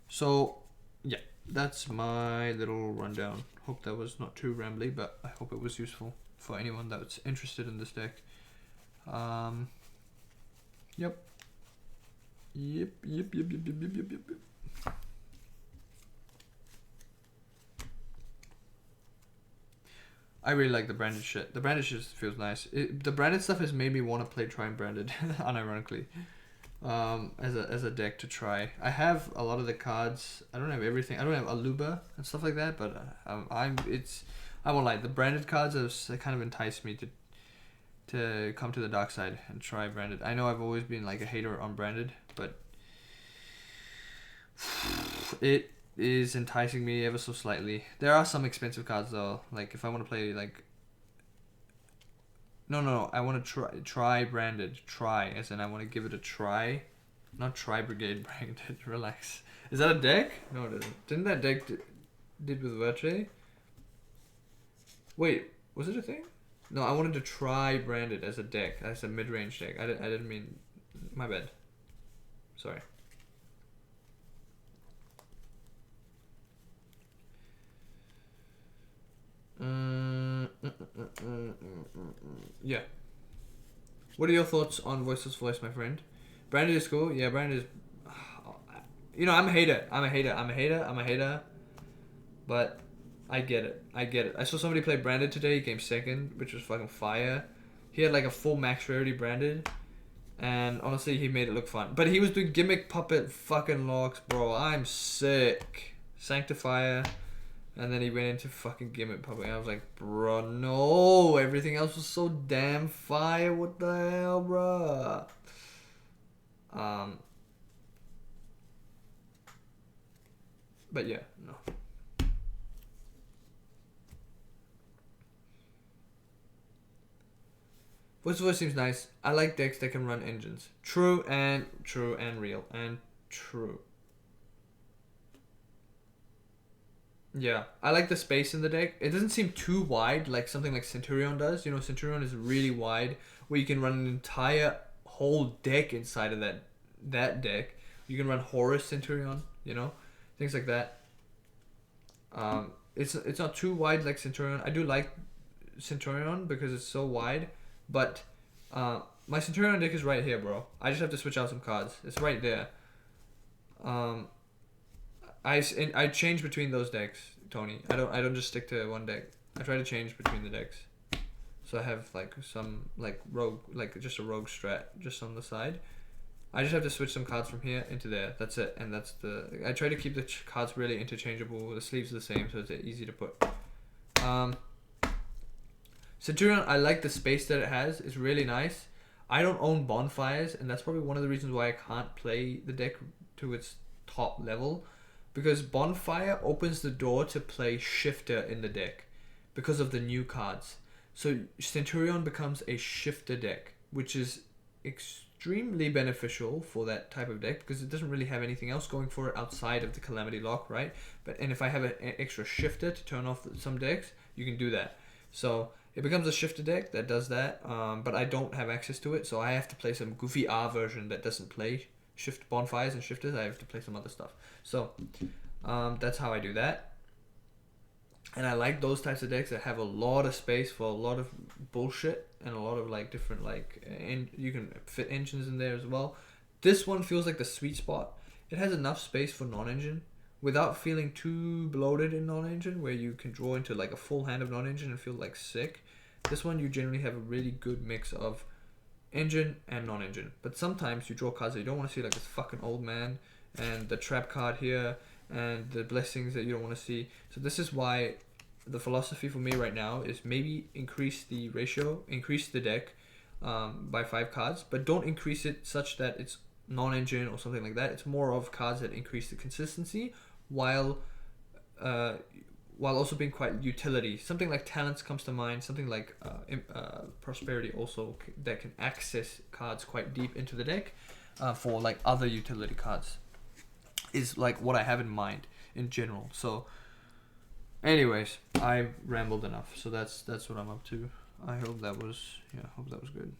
Speaker 2: So yeah, that's my little rundown. Hope that was not too rambly, but I hope it was useful for anyone that's interested in this deck. Yep. I really like the branded shit. The branded shit feels nice. The branded stuff has made me want to play Try Branded, unironically, as a deck to try. I have a lot of the cards. I don't have everything. I don't have Aluba and stuff like that, but I won't lie. The branded cards have kind of enticed me to come to the dark side and try branded. I know I've always been like a hater on branded, but it is enticing me ever so slightly. There are some expensive cards though. Like if I want to play like no, I want to try branded. Try as in I want to give it a try, not try brigade branded. Relax. Is that a deck? No, it isn't. Didn't that deck did with Verche? Wait, was it a thing? No, I wanted to try branded as a deck, as a mid-range deck. I didn't mean. My bad. Sorry. Yeah. What are your thoughts on Voiceless Voice, my friend? Branded is cool. Yeah, Branded is. I'm a hater. But I get it. I saw somebody play Branded today. He came second, which was fucking fire. He had like a full max rarity Branded. And honestly, he made it look fun. But he was doing gimmick puppet fucking locks, bro. I'm sick. Sanctifier. And then he went into fucking gimmick puppet. And I was like, bro, no. Everything else was so damn fire. What the hell, bro? But yeah, no. Voice seems nice. I like decks that can run engines. True and real and true. Yeah, I like the space in the deck. It doesn't seem too wide like something like Centurion does. You know, Centurion is really wide where you can run an entire whole deck inside of that deck. You can run Horus Centurion, things like that. It's not too wide like Centurion. I do like Centurion because it's so wide, but my Centurion deck is right here, bro. I just have to switch out some cards. It's right there. I change between those decks, Tony. I don't just stick to one deck. I try to change between the decks. So I have like some like rogue, like just a rogue strat just on the side. I just have to switch some cards from here into there. That's it, and I try to keep the cards really interchangeable. The sleeves are the same, so it's easy to put. Centurion, I like the space that it has. It's really nice. I don't own bonfires, and that's probably one of the reasons why I can't play the deck to its top level. Because Bonfire opens the door to play Shifter in the deck because of the new cards. So Centurion becomes a Shifter deck, which is extremely beneficial for that type of deck because it doesn't really have anything else going for it outside of the Calamity Lock, right? And if I have an extra shifter to turn off some decks, you can do that. So it becomes a shifter deck that does that, but I don't have access to it, so I have to play some goofy R version that doesn't play shift bonfires and shifters. I have to play some other stuff. So that's how I do that. And I like those types of decks that have a lot of space for a lot of bullshit and a lot of like different and you can fit engines in there as well. This one feels like the sweet spot. It has enough space for non-engine without feeling too bloated in non-engine, where you can draw into like a full hand of non-engine and feel like sick. This one you generally have a really good mix of engine and non-engine. But sometimes you draw cards that you don't want to see, like this fucking old man and the trap card here and the blessings that you don't want to see. So this is why the philosophy for me right now is maybe increase the ratio, increase the deck by 5 cards, but don't increase it such that it's non-engine or something like that. It's more of cards that increase the consistency while also being quite utility. Something like Talents comes to mind. Something like Prosperity also that can access cards quite deep into the deck for like other utility cards is like what I have in mind in general. So anyways, I rambled enough. So that's what I'm up to. I hope that was good.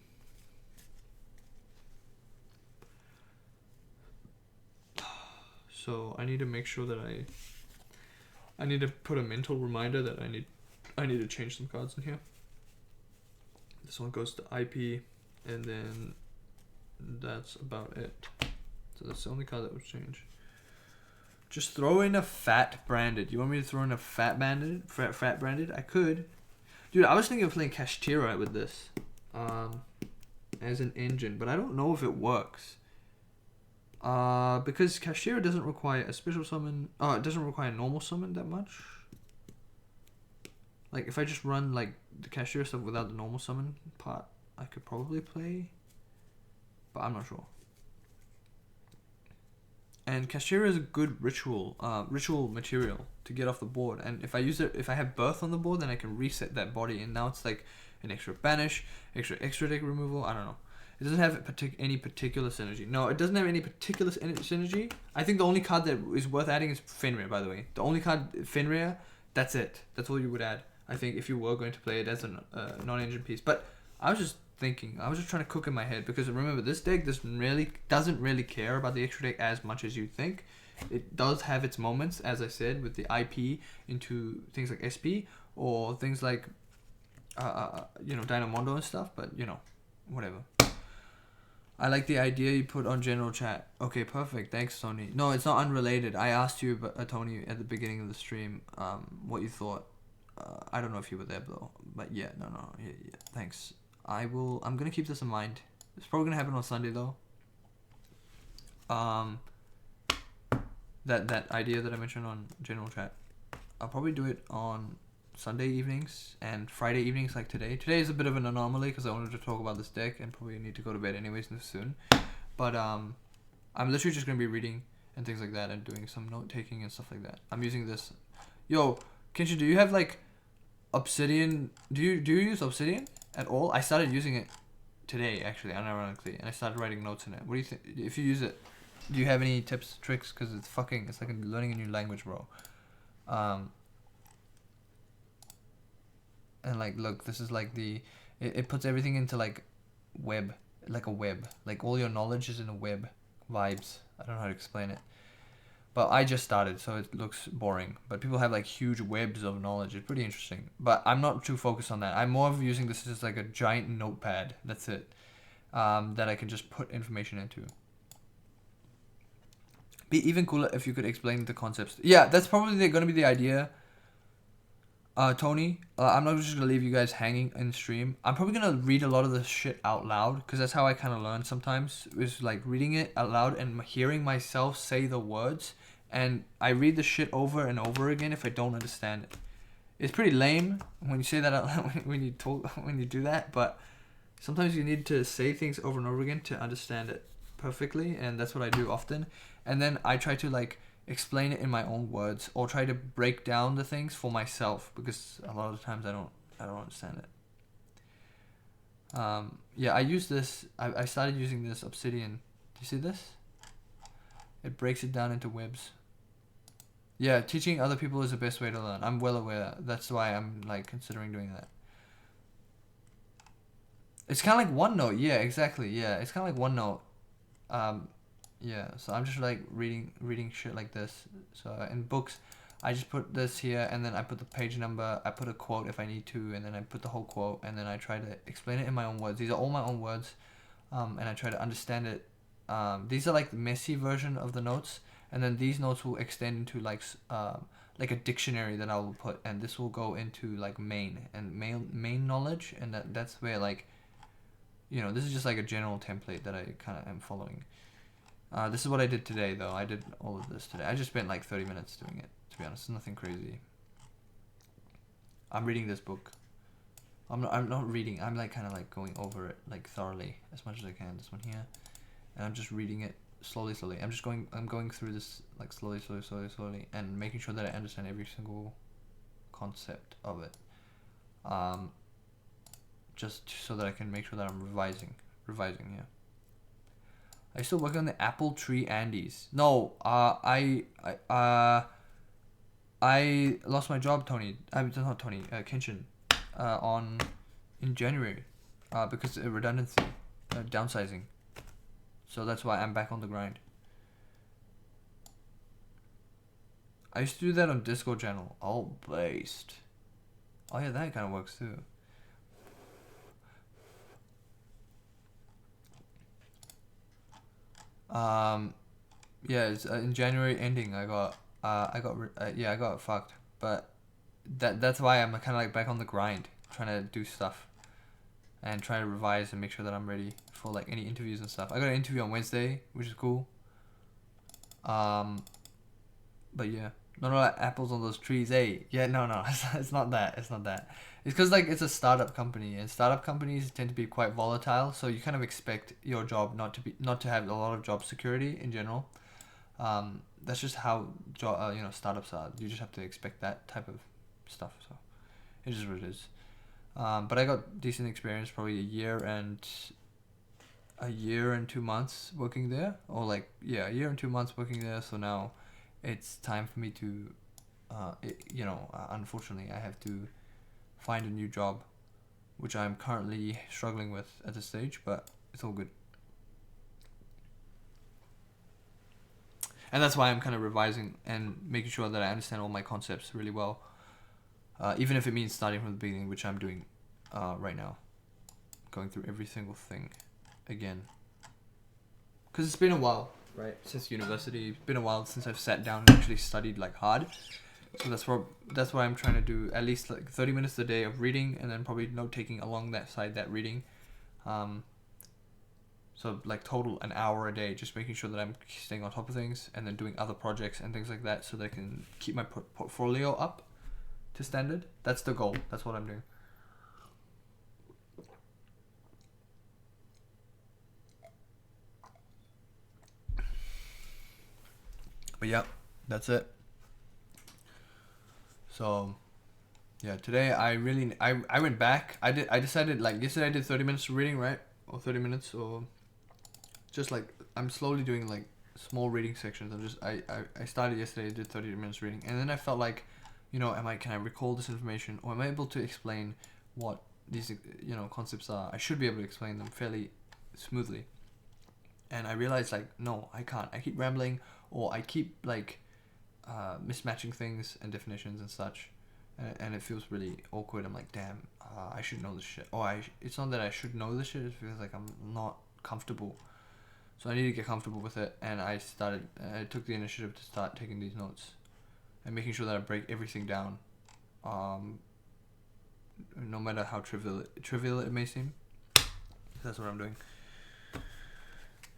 Speaker 2: So I need to make sure that I need to put a mental reminder that I need to change some cards in here. This one goes to IP, and then that's about it. So that's the only card that was changed. Just throw in a fat branded. You want me to throw in a fat branded? I could. Dude, I was thinking of playing Kashtira with this as an engine, but I don't know if it works. Because Kashtira doesn't require a special summon. It doesn't require a normal summon that much. Like, if I just run, like, the Kashtira stuff without the normal summon part, I could probably play. But I'm not sure. And Kashtira is a good ritual material to get off the board. And if I have Birth on the board, then I can reset that body. And now it's like an extra banish, extra deck removal. I don't know. It doesn't have any particular synergy. No, it doesn't have any particular synergy. I think the only card that is worth adding is Fenrir, by the way. The only card, Fenrir, that's it. That's all you would add, I think, if you were going to play it as a non-engine piece. But I was just thinking, I was just trying to cook in my head, because remember, this deck doesn't really care about the extra deck as much as you think. It does have its moments, as I said, with the IP into things like SP or things like, Dynamondo and stuff, but, whatever. I like the idea you put on general chat. Okay, perfect. Thanks, Tony. No, it's not unrelated. I asked you, Tony, at the beginning of the stream, what you thought. I don't know if you were there, though. But yeah, no. Yeah, thanks. I'm gonna keep this in mind. It's probably gonna happen on Sunday, though. That idea that I mentioned on general chat. I'll probably do it on Sunday evenings and Friday evenings like today. Today is a bit of an anomaly because I wanted to talk about this deck and probably need to go to bed anyways soon. But I'm literally just going to be reading and things like that and doing some note taking and stuff like that. I'm using this. Yo, Kenshin, do you have like Obsidian? Do you use Obsidian at all? I started using it today actually, unironically, and I started writing notes in it. What do you think? If you use it, do you have any tips, tricks? Because it's like learning a new language, bro. And like, look, this is like it puts everything into like web, like a web. Like all your knowledge is in a web vibes. I don't know how to explain it. But I just started, so it looks boring. But people have like huge webs of knowledge. It's pretty interesting. But I'm not too focused on that. I'm more of using this as like a giant notepad. That's it. That I can just put information into. Be even cooler if you could explain the concepts. Yeah, that's probably going to be the idea. Tony, I'm not just going to leave you guys hanging in stream. I'm probably going to read a lot of this shit out loud, because that's how I kind of learn sometimes, is like reading it out loud and hearing myself say the words, and I read the shit over and over again if I don't understand it. It's pretty lame when you say that out loud, when you do that, but sometimes you need to say things over and over again to understand it perfectly, and that's what I do often. And then I try to like explain it in my own words, or try to break down the things for myself, because a lot of the times I don't understand it. Yeah, I use this. I started using this Obsidian. Do you see this? It breaks it down into webs. Yeah, teaching other people is the best way to learn. I'm well aware. That's why I'm like considering doing that. It's kind of like OneNote. Yeah, exactly. Yeah, it's kind of like OneNote. Yeah. So I'm just like reading shit like this. So in books, I just put this here, and then I put the page number. I put a quote if I need to, and then I put the whole quote, and then I try to explain it in my own words. These are all my own words, and I try to understand it. These are like the messy version of the notes, and then these notes will extend into like a dictionary that I will put, and this will go into like main knowledge, and that's where like, this is just like a general template that I kind of am following. This is what I did today, though. I did all of this today. I just spent like 30 minutes doing it, to be honest. Nothing crazy. I'm reading this book. I'm not reading. I'm like kind of like going over it like thoroughly as much as I can. This one here, and I'm just reading it slowly. I'm going through this like slowly, and making sure that I understand every single concept of it. Just so that I can make sure that I'm revising. Yeah. I still working on the apple tree Andes. No, I lost my job, Tony. Not Tony. Kenshin, in January, because of redundancy, downsizing. So that's why I'm back on the grind. I used to do that on Discord channel. Oh, based. Oh yeah, that kind of works too. Yeah, it's in January ending. I got fucked, but that's why I'm kind of like back on the grind, trying to do stuff, and trying to revise and make sure that I'm ready for like any interviews and stuff. I got an interview on Wednesday, which is cool. But yeah, not a lot of apples on those trees, eh? Yeah, no, it's not that. It's because like it's a startup company, and startup companies tend to be quite volatile. So you kind of expect your job not to have a lot of job security in general. That's just how startups are. You just have to expect that type of stuff. So it is what it is. But I got decent experience, probably a year and 2 months working there, or like a year and 2 months working there. So now it's time for me to, unfortunately, I have to find a new job, which I'm currently struggling with at this stage, but it's all good. And that's why I'm kind of revising and making sure that I understand all my concepts really well, even if it means starting from the beginning, which I'm doing right now, going through every single thing again. Because it's been a while, right, since university. It's been a while since I've sat down and actually studied like hard. So that's why I'm trying to do at least like 30 minutes a day of reading, and then probably note taking along that reading. So like total an hour a day, just making sure that I'm staying on top of things, and then doing other projects and things like that, so that I can keep my portfolio up to standard. That's the goal. That's what I'm doing. But yeah, that's it. So yeah, today I went back. I decided like yesterday I did 30 minutes of reading, right? Or 30 minutes, or just like I'm slowly doing like small reading sections. I started yesterday, did 30 minutes reading, and then I felt like, can I recall this information, or am I able to explain what these concepts are? I should be able to explain them fairly smoothly. And I realized like, no, I can't. I keep rambling, or I keep like mismatching things and definitions and such, and it feels really awkward. I'm like, damn, I should know this shit. It's not that I should know this shit. It's because like I'm not comfortable. So I need to get comfortable with it, and I took the initiative to start taking these notes and making sure that I break everything down, no matter how trivial it may seem. That's what I'm doing.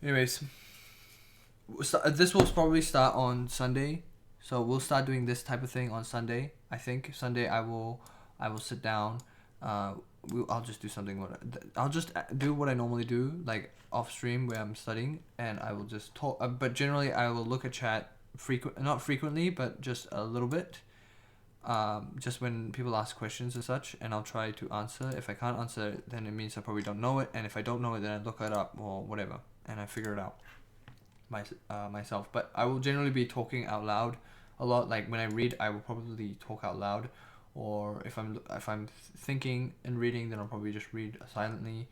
Speaker 2: Anyways, this will probably start on Sunday, so we'll start doing this type of thing on Sunday. I think Sunday I will sit down. I'll just do something. I'll just do what I normally do, like off stream where I'm studying, and I will just talk. But generally, I will look at chat not frequently, but just a little bit, just when people ask questions and such, and I'll try to answer. If I can't answer, then it means I probably don't know it, and if I don't know it, then I look it up or whatever, and I figure it out myself. But I will generally be talking out loud a lot. Like when I read, I will probably talk out loud, or if I'm thinking and reading, then I'll probably just read silently.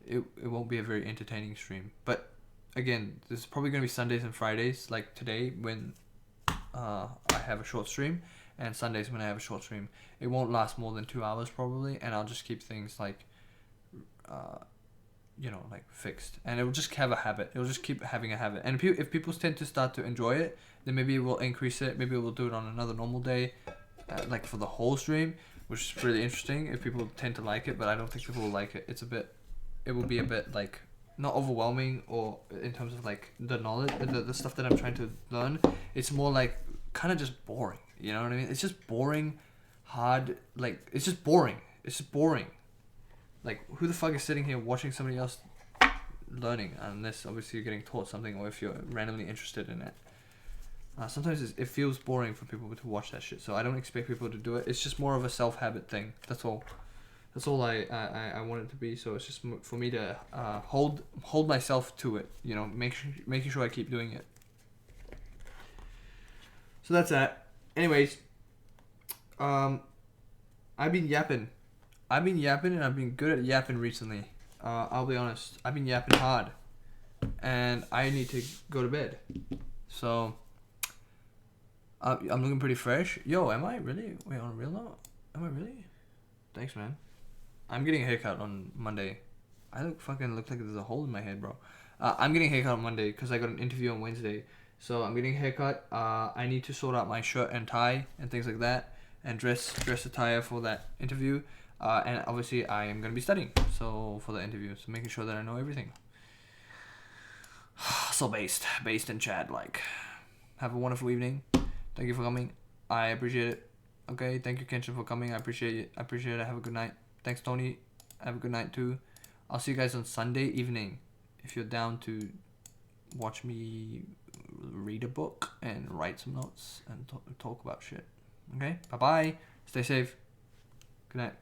Speaker 2: It won't be a very entertaining stream. But again, this is probably gonna be Sundays and Fridays, like today when I have a short stream, and Sundays when I have a short stream. It won't last more than 2 hours probably, and I'll just keep things like like fixed, and it will just have a habit. It will just keep having a habit, and if people tend to start to enjoy it, then maybe we'll increase it. Maybe we'll do it on another normal day, like for the whole stream, which is really interesting if people tend to like it. But I don't think people will like it. It will be a bit like not overwhelming, or in terms of like the knowledge, the stuff that I'm trying to learn. It's more like kind of just boring. You know what I mean? It's just boring, hard. Like it's just boring. It's just boring. Like, who the fuck is sitting here watching somebody else learning, unless obviously you're getting taught something, or if you're randomly interested in it. Sometimes it feels boring for people to watch that shit, so I don't expect people to do it. It's just more of a self-habit thing. That's all I want it to be. So it's just for me to hold myself to it, making sure I keep doing it. So that's that. Anyways, I've been yapping and I've been good at yapping recently. I'll be honest. I've been yapping hard. And I need to go to bed. So, I'm looking pretty fresh. Yo, am I really? Wait, on a real note? Am I really? Thanks, man. I'm getting a haircut on Monday. I look like there's a hole in my head, bro. I'm getting a haircut on Monday because I got an interview on Wednesday. So, I'm getting a haircut. I need to sort out my shirt and tie and things like that. And dress attire for that interview. And obviously I am going to be studying for the interview, so making sure that I know everything. So based in chat, like, have a wonderful evening. Thank you for coming. I appreciate it. Okay, thank you Kenshin for coming. I appreciate it. Have a good night. Thanks Tony. Have a good night too. I'll see you guys on Sunday evening if you're down to watch me read a book and write some notes and talk about shit. Okay, bye bye. Stay safe. Good night.